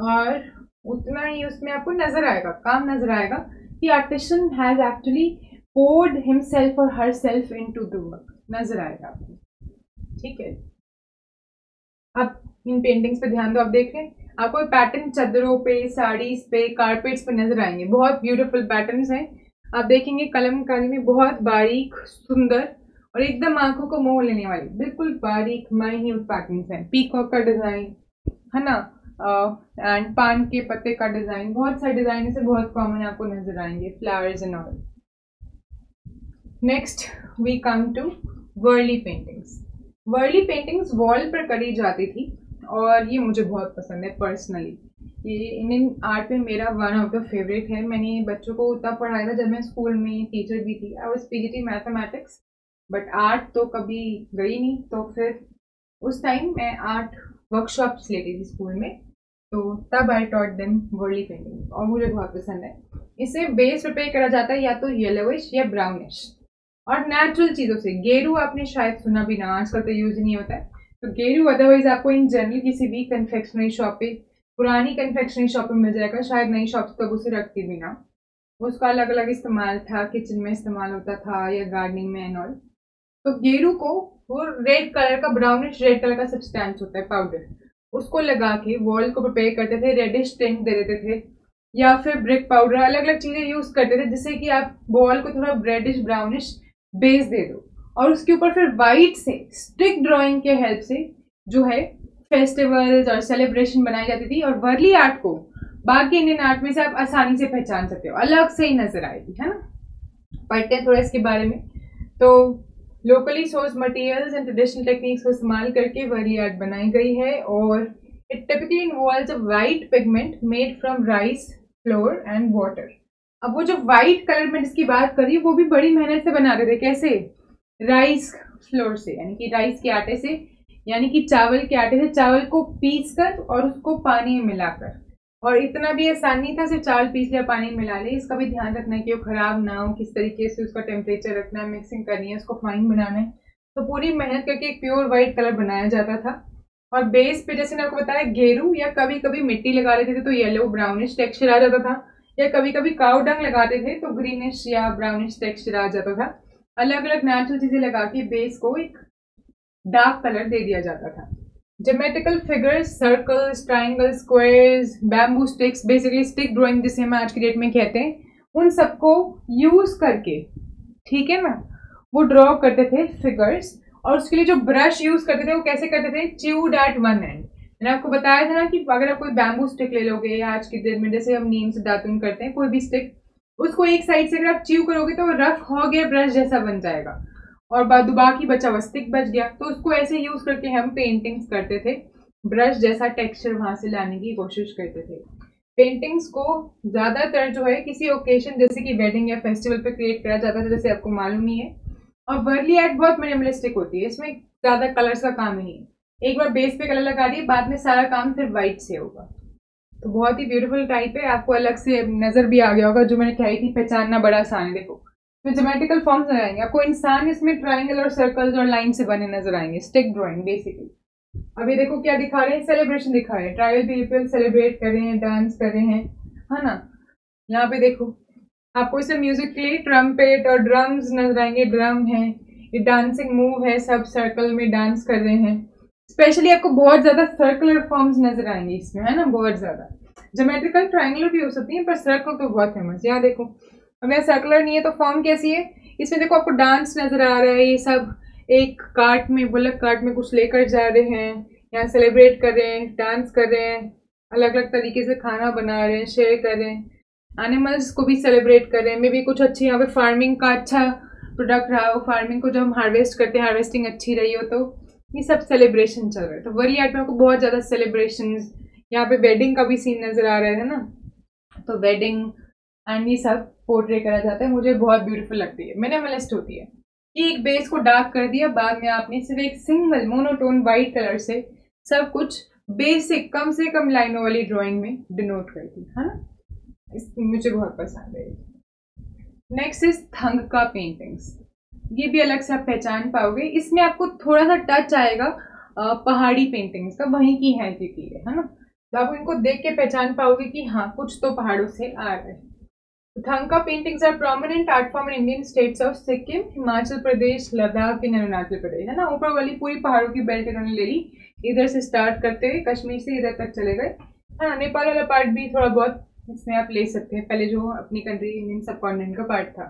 S1: और उतना ही उसमें आपको नजर आएगा, काम नजर आएगा कि artisan has actually poured himself or herself into the work, नजर आएगा आपको, ठीक है। अब इन पेंटिंग्स पे ध्यान दो, आप देख रहे हैं आपको पैटर्न चादरों पे, साड़ीज पे, कारपेट्स पे नजर आएंगे, बहुत ब्यूटीफुल पैटर्न्स हैं। आप देखेंगे कलमकारी में बहुत बारीक, सुंदर और एकदम आंखों को मोह लेने वाली बिल्कुल बारीक माइन्यूट पैटर्न्स हैं। पीकॉक का डिजाइन है ना, एंड पान के पत्ते का डिजाइन, बहुत सारे डिजाइन से बहुत कॉमन आपको नजर आएंगे, flowers and all. Next we come to Warli paintings. Warli paintings wall पर करी जाती थी और ये मुझे बहुत पसंद है पर्सनली। ये इंडियन आर्ट में मेरा वन ऑफ द फेवरेट है। मैंने बच्चों को उतना पढ़ाया था जब मैं स्कूल में टीचर भी थी। I was PGT mathematics, but art तो कभी गई नहीं, तो फिर उस टाइम मैं आर्ट वर्कशॉप्स लेती थी स्कूल में, तो तब I taught them Warli painting और मुझे बहुत पसंद है। इसे बेस प्रिपेयर करा जाता है या तो येलोइश या ब्राउनिश और नेचुरल चीजों से। गेरू आपने शायद सुना भी ना, आजकल तो यूज नहीं होता है, तो गेरू अदरवाइज आपको इन जनरल किसी भी कन्फेक्शनरी शॉप पे, पुरानी कन्फेक्शनरी शॉप पे मिल जाएगा, शायद नई शॉप्स तक उसे रखती भी ना। उसका अलग अलग इस्तेमाल था, किचन में इस्तेमाल होता था या गार्डनिंग में एंड ऑल। तो गेरू को वो रेड कलर का, ब्राउनिश रेड कलर का सब्सटेंस होता है पाउडर, उसको लगा के वॉल को प्रिपेयर करते थे, रेडिश टिंट दे देते थे या फिर ब्रिक पाउडर, अलग अलग चीजें यूज करते थे जिससे कि आप वॉल को थोड़ा रेडिश ब्राउनिश बेस दे दो और उसके ऊपर फिर वाइट से स्टिक ड्राइंग के हेल्प से जो है फेस्टिवल्स और सेलिब्रेशन बनाई जाती थी। और वर्ली आर्ट को बाकी इंडियन आर्ट में से आप आसानी से पहचान सकते हो, अलग से ही नजर आएगी, है ना। पढ़ते हैं थोड़ा इसके बारे में। तो locally source materials and traditional techniques को इस्तेमाल करके वर्ली आर्ट बनाई गई है और it typically involves a white pigment made from rice flour and water. अब वो जो व्हाइट कलर में जिसकी बात करी वो भी बड़ी मेहनत से बनाते थे। कैसे? राइस फ्लोर से, यानी कि राइस के आटे से, यानी कि चावल के आटे से चावल को पीस कर और उसको पानी में मिलाकर। और इतना भी आसान नहीं था सिर्फ चावल पीस लिया पानी में मिला ले, इसका भी ध्यान रखना है कि वो खराब ना हो, किस तरीके से उसका टेम्परेचर रखना है, मिक्सिंग करनी है, उसको फाइन बनाना है। तो पूरी मेहनत करके एक प्योर व्हाइट कलर बनाया जाता था। और बेस पे जैसे मैंने आपको बताया गेरू या कभी कभी मिट्टी लगा लेते थे तो येलो ब्राउनिश टेक्सचर आ जाता था, या कभी कभी काउ डंग लगाते थे तो ग्रीनिश या ब्राउनिश टेक्सचर आ जाता था। अलग अलग नेचुरल चीजें लगा के बेस को एक डार्क कलर दे दिया जाता था। Geometrical figures, circles, triangle, squares, bamboo sticks, basically stick drawing जिसे हम आज की डेट में कहते हैं, उन सबको यूज करके, ठीक है ना, वो ड्रॉ करते थे फिगर्स। और उसके लिए जो ब्रश यूज करते थे वो कैसे करते थे? Chewed at one end. मैंने आपको बताया था ना कि अगर आप कोई बैम्बू स्टिक ले लोगे आज के दिन में, जैसे हम नीम से दातुन करते हैं, कोई भी स्टिक, उसको एक साइड से अगर आप च्यू करोगे तो रफ हो गया ब्रश जैसा बन जाएगा, और बाकी बचा हुआ स्टिक बच गया। तो उसको ऐसे यूज करके हम पेंटिंग्स करते थे, ब्रश जैसा टेक्सचर वहां से लाने की कोशिश करते थे। पेंटिंग्स को ज्यादातर जो है किसी ओकेशन जैसे कि वेडिंग या फेस्टिवल पे क्रिएट करा जाता था, जैसे आपको मालूम ही है। और वर्ली आर्ट बहुत मिनिमलिस्टिक होती है, इसमें ज्यादा कलर्स का काम नहीं है। एक बार बेस पे कलर लगा दिए, बाद में सारा काम सिर्फ व्हाइट से होगा। तो बहुत ही ब्यूटीफुल टाइप है, आपको अलग से नजर भी आ गया होगा। जो मैंने कही थी पहचानना बड़ा आसान है। देखो तो ज्योमेट्रिकल फॉर्म्स नजर आएंगे आपको, इंसान इसमें ट्राइंगल और सर्कल्स और लाइन से बने नजर आएंगे, स्टिक ड्राइंग बेसिकली। अभी देखो क्या दिखा रहे हैं, सेलिब्रेशन दिखा रहे हैं, ट्राइबल पीपल सेलिब्रेट कर रहे हैं, डांस कर रहे हैं, है ना। यहाँ पे देखो आपको इसमें म्यूजिक के लिए ट्रम्पेट और ड्रम्स नजर आएंगे, ड्रम है, ये डांसिंग मूव है, सब सर्कल में डांस कर रहे हैं। स्पेशली आपको बहुत ज्यादा सर्कुलर फॉर्म्स नजर आएंगे इसमें, है ना, बहुत ज्यादा। ज्योमेट्रिकल ट्राइंगुलर भी हो सकती है पर सर्कल तो बहुत फेमस। यहाँ देखो अब यहाँ सर्कुलर नहीं है तो फॉर्म कैसी है, इसमें देखो आपको डांस नजर आ रहा है। ये सब एक कार्ट में, बुलक कार्ट में कुछ लेकर जा रहे हैं, यहाँ सेलिब्रेट कर रहे हैं, डांस कर रहे हैं, अलग अलग तरीके से खाना बना रहे हैं, शेयर कर रहे हैं, एनिमल्स को भी सेलिब्रेट कर रहे हैं। मे भी कुछ अच्छी यहाँ पे फार्मिंग का अच्छा प्रोडक्ट रहा हो, फार्मिंग को जब हम हार्वेस्ट करते हैं हार्वेस्टिंग अच्छी रही हो, तो ये सब सेलिब्रेशन चल रहा है। तो वर्ली आर्ट में आपको बहुत ज्यादा सेलिब्रेशन, यहाँ पे वेडिंग का भी सीन नजर आ रहा है ना, तो वेडिंग एंड ये सब पोर्ट्रे करा जाता है। मुझे बहुत ब्यूटीफुल लगती है, मिनिमलिस्ट होती है कि एक बेस को डार्क कर दिया, बाद में आपने सिर्फ एक सिंगल मोनोटोन व्हाइट कलर से सब कुछ बेसिक कम से कम लाइनों वाली ड्राइंग में डिनोट कर दी, है ना। मुझे बहुत पसंद है। नेक्स्ट इज थंगका पेंटिंग्स, ये भी अलग से आप पहचान पाओगे। इसमें आपको थोड़ा सा टच आएगा पहाड़ी पेंटिंग्स का, वहीं की है क्योंकि है ना, तो आप इनको देख के पहचान पाओगे कि हाँ कुछ तो पहाड़ों से आ रहा है। Thangka paintings are prominent art form in Indian states of Sikkim, Himachal Pradesh, Ladakh and Arunachal Pradesh, है ना। ऊपर वाली पूरी पहाड़ों की बेल्ट इन्होंने ले ली, इधर से स्टार्ट करते हुए कश्मीर से इधर तक चले गए, है ना। नेपाल वाला पार्ट भी थोड़ा बहुत इसमें आप ले सकते हैं, पहले जो अपनी कंट्री इंडियन सब कॉन्टिनेंट का पार्ट था।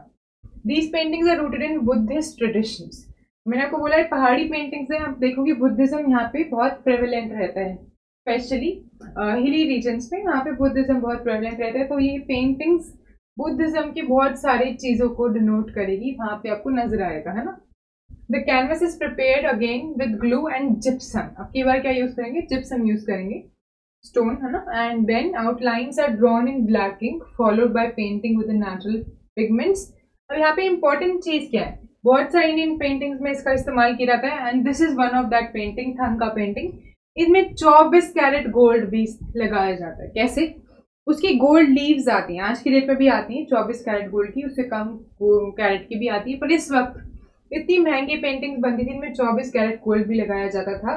S1: These paintings are rooted in Buddhist traditions. मैंने आपको बोला है पहाड़ी पेंटिंग्स है, आप देखोगे बुद्धिज्म यहाँ पे बहुत प्रेवलेंट रहता है, स्पेशली हिली रीजन्स में, यहाँ पे बुद्धिज्म बहुत प्रेवलेंट रहता है। तो ये पेंटिंग्स बुद्धिज्म की बहुत सारी चीजों को डिनोट करेगी, वहां पे आपको नजर आएगा, है ना। The canvas is prepared again with glue and gypsum. अब की बार क्या यूज करेंगे? जिप्सम यूज करेंगे, स्टोन, है ना। And then outlines are drawn in black ink followed by painting with natural pigments. अब यहाँ पे इंपॉर्टेंट चीज क्या है, बहुत सारे इंडियन पेंटिंग्स में इसका इस्तेमाल किया जाता है and this is one of that painting, thangka painting. इसमें 24 कैरेट गोल्ड भी लगाया जाता है। कैसे? उसकी गोल्ड लीव्स आती हैं, आज की डेट में भी आती हैं 24 कैरेट गोल्ड की, उससे कम कैरेट की भी आती है, पर इस वक्त इतनी महंगी पेंटिंग्स बनती थी इनमें 24 कैरेट गोल्ड भी लगाया जाता था।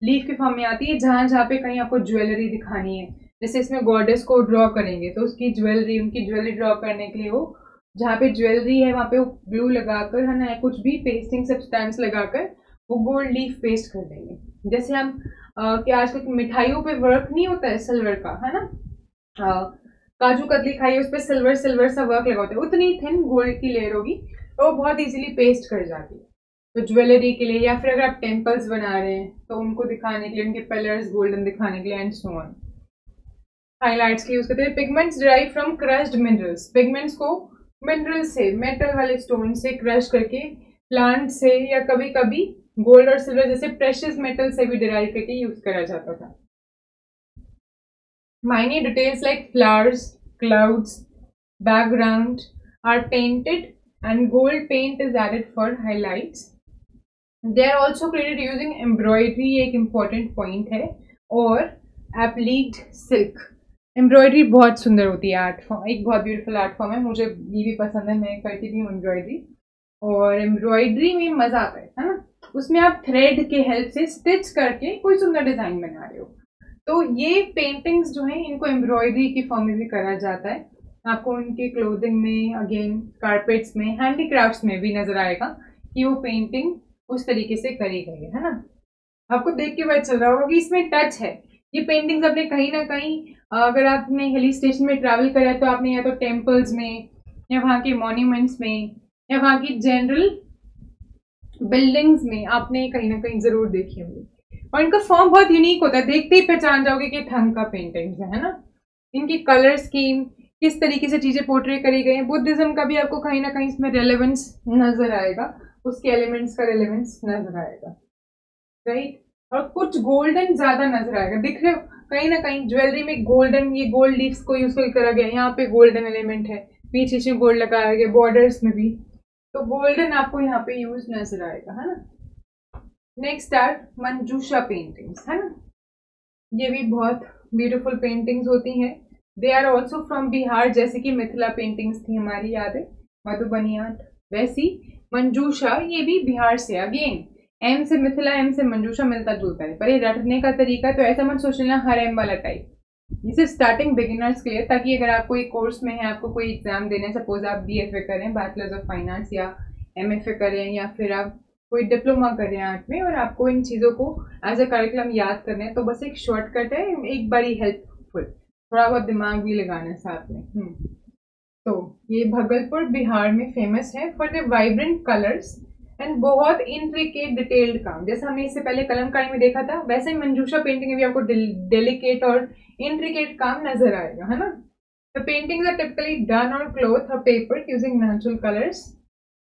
S1: लीफ के फॉर्म में आती है, जहां जहाँ पे कहीं आपको ज्वेलरी दिखानी है, जैसे इसमें गॉडेस को ड्रॉ करेंगे तो उसकी ज्वेलरी, उनकी ज्वेलरी ड्रॉ करने के लिए वो जहाँ पे ज्वेलरी है वहां पे ग्लू लगाकर, है ना, कुछ भी पेस्टिंग सब्सटेंस लगाकर वो गोल्ड लीफ पेस्ट कर देंगे। जैसे हम क्या आजकल मिठाइयों पे वर्क नहीं होता है सिल्वर का, है ना, काजू कतली खाई उस पर सिल्वर सिल्वर सा वर्क लगा होता है, उतनी थिन गोल्ड की लेयर होगी और वो बहुत इजीली पेस्ट कर जाती है। तो ज्वेलरी के लिए या फिर अगर आप टेम्पल्स बना रहे हैं तो उनको दिखाने के लिए, उनके पिलर्स गोल्डन दिखाने के लिए एंड सो ऑन। हाइलाइट्स के यूज करते हैं। Pigments derive from crushed minerals. Pigments को मिनरल से, मेटल वाले स्टोन से क्रश करके, प्लांट से या कभी कभी गोल्ड और सिल्वर जैसे प्रेशियस मेटल से भी डिराइव करके यूज करा जाता था। Minute details like flowers, clouds, background are painted and gold paint is added for highlights. They are also created using embroidery, एक important point है, और applied silk. एम्ब्रॉयडरी बहुत सुंदर होती है, आर्ट फॉर्म, एक बहुत ब्यूटीफुल आर्ट फॉर्म है, मुझे ये भी पसंद है, मैं करती भी हूँ एम्ब्रॉयडरी, और एम्ब्रॉयडरी में मजा आता है ना, उसमें आप थ्रेड के हेल्प से स्टिच करके कोई सुंदर डिजाइन बना रहे हो। तो ये पेंटिंग्स जो हैं इनको एम्ब्रॉयडरी की फॉर्म में भी करा जाता है, आपको उनके क्लोथिंग में, अगेन कारपेट्स में, हैंडीक्राफ्ट्स में भी नजर आएगा कि वो पेंटिंग उस तरीके से करी गई है ना। आपको देख के पता चल रहा होगा कि इसमें टच है। ये पेंटिंग्स आपने कहीं ना कहीं, अगर आपने हिली स्टेशन में ट्रैवल करा है तो आपने या तो टेम्पल्स में या वहाँ के मॉन्यूमेंट्स में या वहाँ की जनरल बिल्डिंग्स में आपने कहीं ना कहीं जरूर देखी होंगी। और इनका फॉर्म बहुत यूनिक होता है, देखते ही पहचान जाओगे कि थंग का पेंटिंग्स है ना। इनकी कलर स्कीम, किस तरीके से चीजें पोर्ट्रे करी गई हैं, बुद्धिज्म का भी आपको कहीं ना कहीं इसमें रेलेवेंस नजर आएगा, उसके एलिमेंट्स का रेलेवेंस नजर आएगा, राइट। और कुछ गोल्डन ज्यादा नजर आएगा, दिख रहे हो कहीं ना कहीं ज्वेलरी में गोल्डन, ये गोल्ड लीव्स को यूज करा गया, यहाँ पे गोल्डन एलिमेंट है, बीच बीच में गोल्ड लगाया गया, बॉर्डर्स में भी, तो गोल्डन आपको यहाँ पे यूज नजर आएगा, है ना। नेक्स्ट आर मंजूषा पेंटिंग्स, है ना, ये भी बहुत ब्यूटीफुल पेंटिंग्स होती हैं। They are also from Bihar, जैसे कि मिथिला पेंटिंग्स थी हमारी, याद है, मधुबनी आर्ट, वैसी मंजूषा ये भी बिहार से। अगेन एम से मिथिला, एम से मंजूषा मिलता जुलता है, पर ये रटने का तरीका तो ऐसा मत सोच लेना हर एम वाला टाइप, इसे स्टार्टिंग बिगिनर्स के लिए, ताकि अगर आप कोई कोर्स में है, आपको कोई एग्जाम देने, सपोज आप BFA करें, बैचलर्स ऑफ फाइनेंस, या MFA करें, या फिर आप कोई डिप्लोमा करें आर्ट में, और आपको इन चीज़ों को एज ए करिकुलम याद करना है, तो बस एक शॉर्टकट है, एक बारी हेल्पफुल, थोड़ा बहुत दिमाग भी लगाना है साथ में। तो ये भागलपुर बिहार में फेमस है for the vibrant colours and बहुत इंट्रिकेट डिटेल्ड काम। जैसे हमने इससे पहले कलमकारी में देखा था, वैसे ही मंजूषा पेंटिंग में भी आपको डेलिकेट और इंट्रिकेट काम नजर आएगा, है ना। The paintings are typically done on cloth और paper using natural colours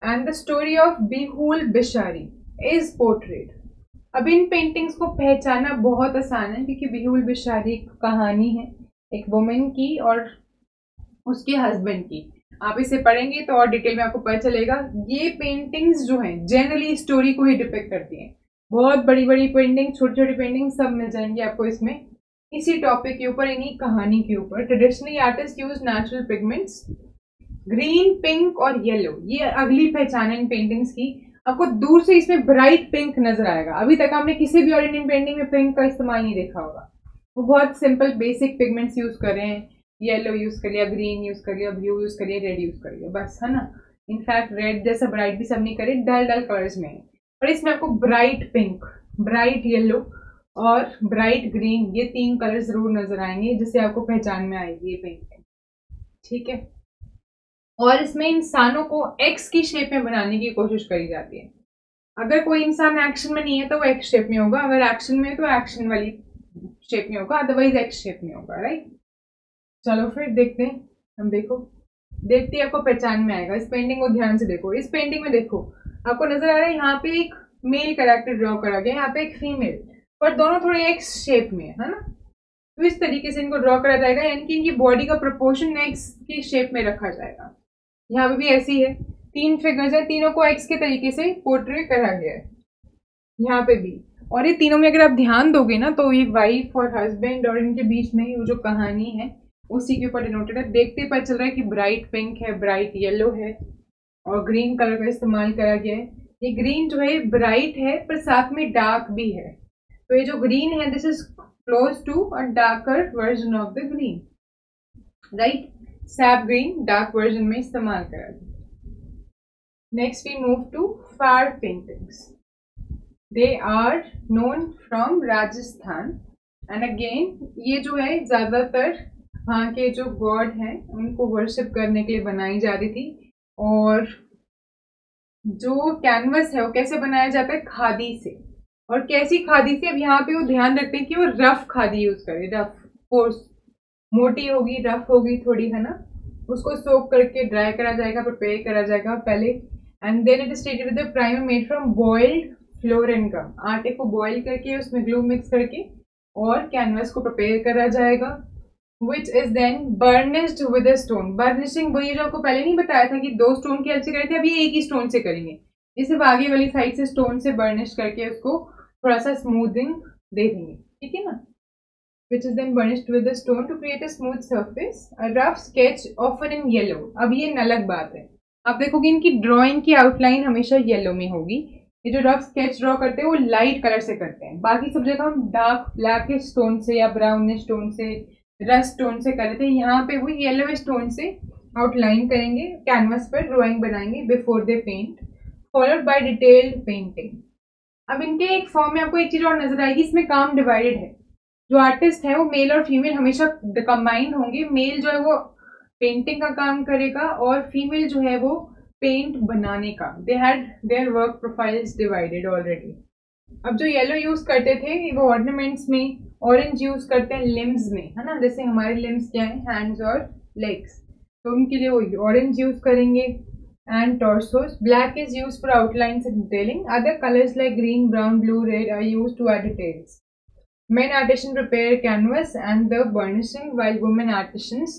S1: and the story of Behula Bishahari is portrait. अब इन पेंटिंग्स को पहचाना बहुत आसान है, क्योंकि बिहुल बिशारी कहानी है एक वुमेन की और उसके हस्बैंड की। आप इसे पढ़ेंगे तो और डिटेल में आपको पता चलेगा। ये पेंटिंग्स जो हैं जनरली स्टोरी को ही डिपिक्ट करती हैं। बहुत बड़ी बड़ी पेंटिंग, छोटी छोटी पेंटिंग सब मिल जाएंगी आपको इसमें, इसी टॉपिक के ऊपर, इन्हीं कहानी के ऊपर। Traditionally artist use natural pigments, green, pink और येलो। ये अगली पहचान है इन पेंटिंग्स की। आपको दूर से इसमें ब्राइट पिंक नजर आएगा। अभी तक आपने किसी भी और इंडियन पेंटिंग में पिंक का इस्तेमाल नहीं देखा होगा। वो बहुत सिंपल बेसिक पिगमेंट्स यूज कर रहे हैं, येलो यूज कर लिया, ग्रीन यूज कर लिया, ब्लू यूज कर लिया, रेड यूज कर लिया, बस, है ना। इनफैक्ट रेड जैसा ब्राइट भी सब नहीं करे, डल डल कलर्स में है। और इसमें आपको ब्राइट पिंक, ब्राइट येलो और ब्राइट ग्रीन, ये 3 कलर जरूर नजर आएंगे, जिससे आपको पहचान में आएगी ये पेंटिंग, ठीक है। और इसमें इंसानों को एक्स की शेप में बनाने की कोशिश करी जाती है। अगर कोई इंसान एक्शन में नहीं है तो वो एक्स शेप में होगा, अगर एक्शन में है तो एक्शन वाली शेप में होगा, अदरवाइज एक्स शेप में होगा, राइट। चलो फिर देखते हैं, हम देखते ही आपको पहचान में आएगा। इस पेंटिंग को ध्यान से देखो। इस पेंटिंग में देखो, आपको नजर आ रहा है यहाँ पे एक मेल कैरेक्टर ड्रॉ करा गया, यहाँ पे एक फीमेल, पर दोनों थोड़े एक्स शेप में है ना। तो इस तरीके से इनको ड्रॉ करा जाएगा, यानी कि इनकी बॉडी का प्रोपोर्शन एक्स की शेप में रखा जाएगा। यहाँ पे भी ऐसी है, 3 फिगर्स है, तीनों को एक्स के तरीके से पोर्ट्रे करा गया है यहाँ पे भी। और ये तीनों में अगर आप ध्यान दोगे ना, तो ये वाइफ और हस्बैंड और इनके बीच में वो जो कहानी है उसी के ऊपर डिनोटेड है। देखते ही पता चल रहा है कि ब्राइट पिंक है, ब्राइट येलो है और ग्रीन कलर का इस्तेमाल करा गया है। ये ग्रीन जो है ब्राइट है पर साथ में डार्क भी है, तो ये जो ग्रीन है this is close to a darker version of the green, right. Sap green dark version में इस्तेमाल करा गया। Next we move to Phad paintings. They are known from Rajasthan and again ये जो है ज्यादातर वहाँ के जो गॉड हैं उनको वर्शिप करने के लिए बनाई जा रही थी। और जो कैनवस है वो कैसे बनाया जाता है, खादी से। और कैसी खादी से, अब यहाँ पे वो ध्यान रखते हैं कि वो रफ खादी यूज करे, रफ कोर्स, मोटी होगी, रफ होगी थोड़ी, है ना। उसको सोक करके ड्राई करा जाएगा, प्रिपेयर करा जाएगा पहले, and then it is treated with the primer made from boiled flour and gum. आटे को बॉइल करके उसमें ग्लू मिक्स करके और कैनवस को प्रिपेयर करा जाएगा। which is then burnished with a stone. Burnishing वही जो आपको पहले नहीं बताया था कि 2 स्टोन की हेल्प से करे थे, अभी एक ही स्टोन से करेंगे। ये सिर्फ आगे वाली साइड से स्टोन से बर्निश करके उसको थोड़ा सा स्मूथिंग दे देंगे, ठीक है ना। Which is then burnished with a stone to create a smooth surface. A rough sketch often in yellow. अब ये अलग बात है, आप देखोगे इनकी ड्राइंग की आउटलाइन हमेशा येलो में होगी। ये जो रफ स्केच ड्रॉ करते हैं वो लाइट कलर से करते हैं, बाकी सब जगह हम डार्क ब्लैक स्टोन से या ब्राउन स्टोन से, रस्ट स्टोन से कर रहे थे। यहाँ पे वो येलो स्टोन से आउटलाइन करेंगे, कैनवस पर ड्राइंग बनाएंगे before they paint, followed by detailed painting. अब इनके एक फॉर्म में आपको एक चीज और नजर आएगी, इसमें काम डिवाइडेड है। जो आर्टिस्ट है वो मेल और फीमेल हमेशा कंबाइंड होंगे। मेल जो है वो पेंटिंग का काम करेगा और फीमेल जो है वो पेंट बनाने का। They had their work profiles divided already. अब जो येलो यूज करते थे वो ऑर्नामेंट्स में, ऑरेंज यूज करते हैं लिम्स में, है ना। जैसे हमारे लिम्स क्या है, हैंड्स और लेग्स, तो उनके लिए वो ऑरेंज यूज करेंगे। And torsos, black is use for outlines and detailing. Other colours like green, brown, blue, red are use to add details. Men artisans prepare canvas and the burnishing, while women artisans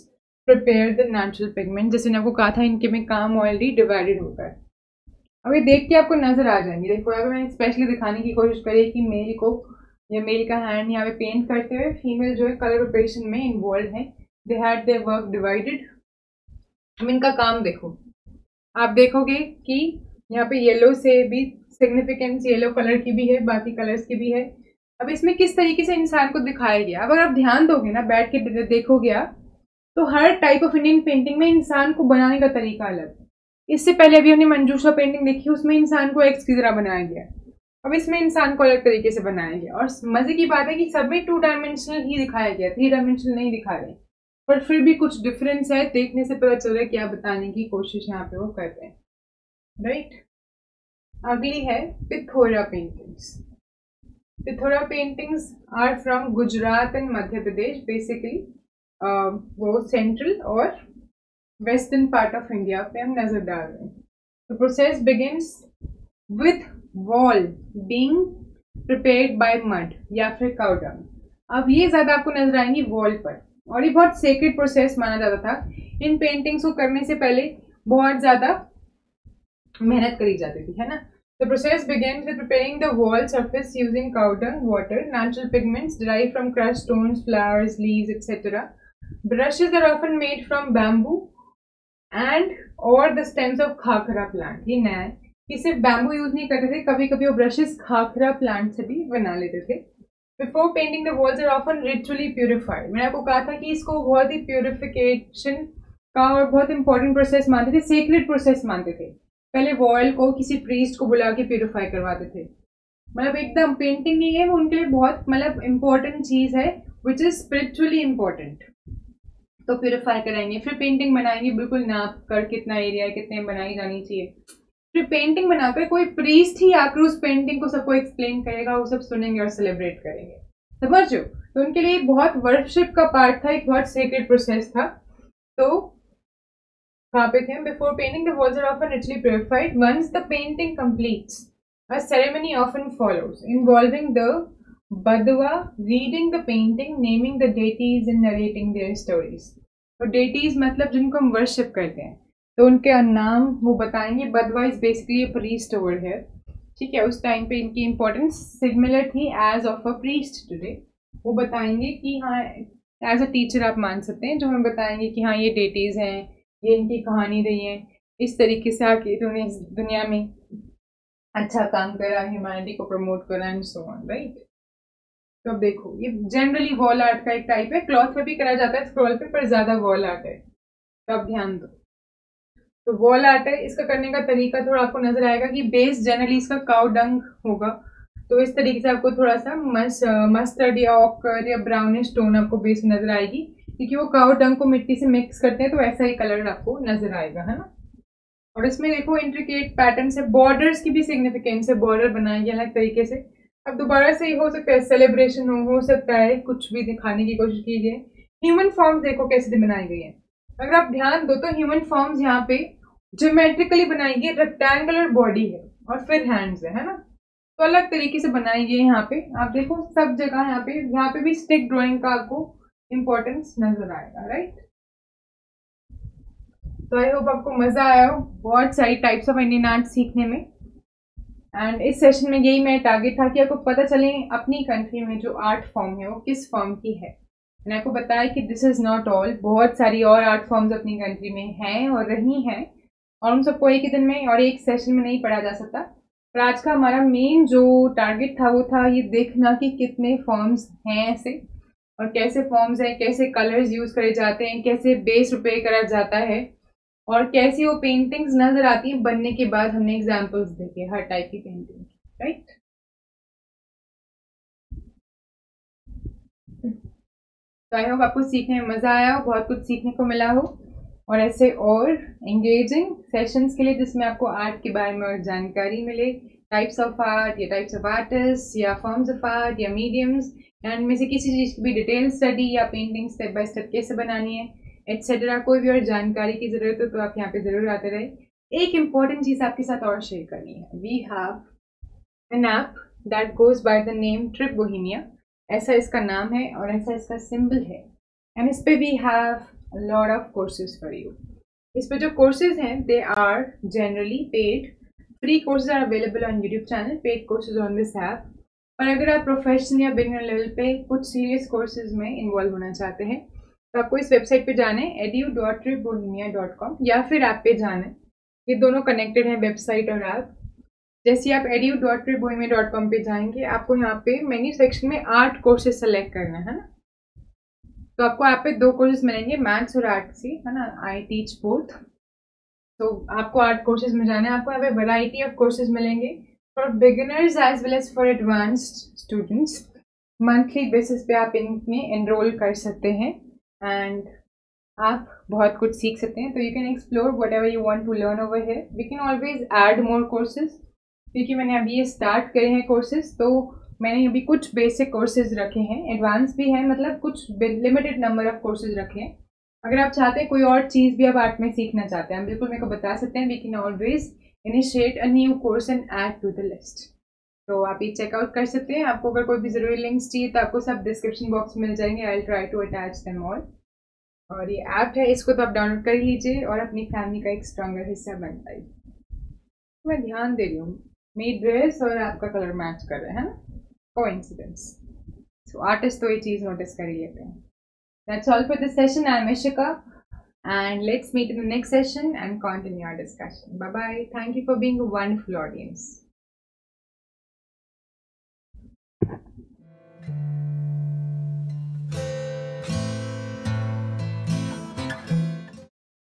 S1: prepare the natural pigment. जैसे मैंने आपको कहा था इनके में काम already divided होता है। अब ये देख के आपको नजर आ जाएंगे। देखो अगर मैंने स्पेशली दिखाने की कोशिश करी कि मेल को या मेल का हैंड यहाँ पे पेंट करते हुए, फीमेल जो है कलर प्रिपरेशन में इन्वॉल्व है। They had their work divided. अब इनका काम देखो, आप देखोगे कि यहाँ पे येलो से भी सिग्निफिकेंस येलो कलर की भी है, बाकी कलर्स की भी है। अब इसमें किस तरीके से इंसान को दिखाया गया, अगर आप ध्यान दोगे ना, बैठ के देखोगे आप, तो हर टाइप ऑफ इंडियन पेंटिंग में इंसान को बनाने का तरीका अलग है। इससे पहले अभी हमने मंजूषा पेंटिंग देखी, उसमें इंसान को एक्स की तरह बनाया गया। अब इसमें इंसान को अलग तरीके से बनाया गया। और मजे की बात है कि सब में 2 डायमेंशनल ही दिखाया गया, 3 डायमेंशनल नहीं दिखा रहे, पर फिर भी कुछ डिफरेंस है। देखने से पता चल रहा है क्या बताने की कोशिश यहाँ पे वो कर रहे हैं, राइट। अगली है Pithora paintings. Pithora paintings are from Gujarat and Madhya Pradesh. Basically वो सेंट्रल और वेस्टर्न पार्ट ऑफ इंडिया पे हम नजर डाल रहे हैं। The process begins with wall being prepared by mud या फिर काउ डंग। अब ये ज्यादा आपको नजर आएंगी वॉल पर, और ये बहुत सेक्रेड प्रोसेस माना जाता था। इन पेंटिंग्स को करने से पहले बहुत ज्यादा मेहनत करी जाती थी, है ना। The process begins with preparing the wall surface using cow dung, water, natural pigments derived from crushed stones, flowers, leaves, etc. Brushes are often made from bamboo and or the stems of khakhra plant. ये नया है कि सिर्फ bamboo use नहीं करते थे, कभी कभी वो ब्रशेस खाखरा प्लांट से भी बना लेते थे। Before painting, the walls are often ritually purified. मैंने आपको कहा था कि इसको बहुत ही प्योरिफिकेशन का और बहुत इंपॉर्टेंट प्रोसेस मानते थे, सेक्रेड प्रोसेस मानते थे। पहले वॉल को किसी प्रीस्ट को बुला के प्यूरिफाई करवाते थे। मतलब एकदम पेंटिंग नहीं है वो उनके लिए बहुत मतलब इम्पोर्टेंट चीज है, विच इज स्पिरिचुअली इम्पोर्टेंट। तो प्यूरिफाई कराएंगे, फिर पेंटिंग बनाएंगे, बिल्कुल नाप कर कितना एरिया है, कितने बनाई जानी चाहिए। फिर पेंटिंग बनाकर कोई प्रीस्ट ही आकर उस पेंटिंग को सबको एक्सप्लेन करेगा, वो सब सुनेंगे और सेलिब्रेट करेंगे, समझ लो। तो उनके लिए बहुत वर्शिप का पार्ट था, एक बहुत सेक्रेड प्रोसेस था। तो कहाँ पे थे? Before painting, the walls are often richly purified. Once the painting completes, a ceremony often follows involving the Badwa reading the painting, naming the deities and narrating their stories. तो deities मतलब जिनको हम worship करते हैं, तो उनके नाम वो बताएंगे। Badwa is basically a priest over here, ठीक है। उस टाइम पे इनकी इम्पोर्टेंस सिमिलर थी as of a priest today। वो बताएंगे कि हाँ एज अ टीचर आप मान सकते हैं, जो हमें बताएंगे कि हाँ ये deities हैं, ये इनकी कहानी रही है, इस तरीके से आके इन्होंने इस दुनिया में अच्छा काम करा, ह्यूमैनिटी को प्रमोट करा एंड सो ऑन, राइट। तो अब देखो ये जनरली वॉल आर्ट का एक टाइप है, क्लॉथ पे भी करा जाता है स्क्रॉल पे, पर ज्यादा वॉल आर्ट है। तो अब ध्यान दो, तो वॉल आर्ट है, इसका करने का तरीका थोड़ा आपको नजर आएगा कि बेस जनरली इसका काउ डंग होगा। तो इस तरीके से आपको थोड़ा सा मस्टर्ड या ऑकर या ब्राउनिश टोन आपको बेस में नजर आएगी, क्योंकि वो काउ डंग को मिट्टी से मिक्स करते हैं, तो ऐसा ही कलर आपको नजर आएगा, है ना। और इसमें देखो इंट्रिकेट पैटर्न से, बॉर्डर्स की भी सिग्निफिकेंस है, बॉर्डर बनाएंगे अलग तरीके से। अब दोबारा से ही हो सकता है सेलिब्रेशन हो सकता है कुछ भी दिखाने की कोशिश की जाए। ह्यूमन फॉर्म्स देखो कैसे बनाई गई है। अगर आप ध्यान दो तो ह्यूमन फॉर्म्स यहाँ पे ज्योमेट्रिकली बनाई गई, रेक्टेंगुलर बॉडी है और फिर हैंड्स है ना। तो अलग तरीके से बनाई गई यहाँ पे। आप देखो सब जगह यहाँ पे भी स्टिक ड्राइंग का आपको इम्पोर्टेंस नजर आएगा, राइट। तो आई होप आपको मजा आया हो बहुत सारी टाइप्स ऑफ इंडियन आर्ट सीखने में। एंड इस सेशन में यही मेरा टारगेट था कि आपको पता चले अपनी कंट्री में जो आर्ट फॉर्म है वो किस फॉर्म की है। मैंने आपको बताया कि दिस इज़ नॉट ऑल, बहुत सारी और आर्ट फॉर्म्स अपनी कंट्री में हैं और रही हैं, और उन सबको एक ही दिन में और एक सेशन में नहीं पढ़ा जा सकता। पर आज का हमारा मेन जो टारगेट था वो था ये देखना कि कितने फॉर्म्स हैं ऐसे, और कैसे फॉर्म्स हैं, कैसे कलर्स यूज़ करे जाते हैं, कैसे बेस प्रिपेयर करा जाता है, और कैसी वो पेंटिंग्स नजर आती है बनने के बाद। हमने एग्जांपल्स देखे हर टाइप की पेंटिंग, राइट। तो आई होप आपको सीखने में मजा आया हो, बहुत कुछ सीखने को मिला हो, और ऐसे और एंगेजिंग सेशंस के लिए जिसमें आपको आर्ट के बारे में और जानकारी मिले, टाइप्स ऑफ आर्ट या टाइप्स ऑफ आर्टिस्ट या फॉर्म्स ऑफ आर्ट या मीडियम्स, या इनमें से किसी चीज़ की भी डिटेल स्टडी या पेंटिंग स्टेप बाय स्टेप कैसे बनानी है एटसेट्रा, कोई भी और जानकारी की जरूरत हो तो आप यहाँ पे जरूर आते रहे। एक इम्पॉर्टेंट चीज आपके साथ और शेयर करनी है, we have an app that goes by the name Trip Bohemia, ऐसा इसका नाम है और ऐसा इसका सिंबल है। एंड इस पे we have lot of courses for you. इस पे जो कोर्सेज हैं they are generally paid, free courses are available on YouTube channel, paid courses on this app. और अगर आप प्रोफेशनल या बिगिनर लेवल पे कुछ सीरियस कोर्सेज में इन्वॉल्व होना चाहते हैं तो आपको इस वेबसाइट पे जाना है edu.tripbohemia.com, या फिर ऐप पे जाना है। ये दोनों कनेक्टेड हैं, वेबसाइट और ऐप। जैसे आप edu.tripbohemia.com पे जाएंगे आपको यहाँ पे मेन्यू सेक्शन में 8 कोर्सेज सेलेक्ट करना है ना। तो आपको ऐप पे 2 कोर्सेज मिलेंगे, मैथ्स और आर्ट से, है ना। I teach both. तो आपको 8 कोर्सेज में जाना है। आपको यहाँ पे वैरायटी ऑफ कोर्सेज मिलेंगे for beginners as well as for advanced students. Monthly basis पे आप इनमें एनरोल कर सकते हैं एंड आप बहुत कुछ सीख सकते हैं। तो you can explore whatever you want to learn over here. We can always add more courses, क्योंकि मैंने अभी ये स्टार्ट करे हैं कोर्सेज, तो मैंने अभी कुछ बेसिक कोर्सेज रखे हैं, एडवांस भी हैं, मतलब कुछ लिमिटेड नंबर ऑफ कोर्सेज रखे हैं। अगर आप चाहते हैं कोई और चीज़ भी आप आर्ट में सीखना चाहते हैं, बिल्कुल मेरे को बता सकते हैं। We can always initiate a new course and add to the list. तो आप ये चेकआउट कर सकते हैं। आपको अगर कोई भी ज़रूरी लिंक्स चाहिए तो आपको सब डिस्क्रिप्शन बॉक्स में मिल जाएंगे। I will try to attach them all. और ये ऐप है, इसको तो आप डाउनलोड कर लीजिए और अपनी फैमिली का एक स्ट्रॉन्गर हिस्सा बन पाइए। मैं ध्यान दे रही हूँ मेरी ड्रेस और आपका कलर मैच कर रहे हैं ना, कोइंसिडेंस। सो आर्टिस्ट तो ये चीज़ नोटिस कर ही लेते हैं। That's all for this session. I am Ishika and let's meet in the next session and continue our discussion. Bye bye. Thank you for being a wonderful audience.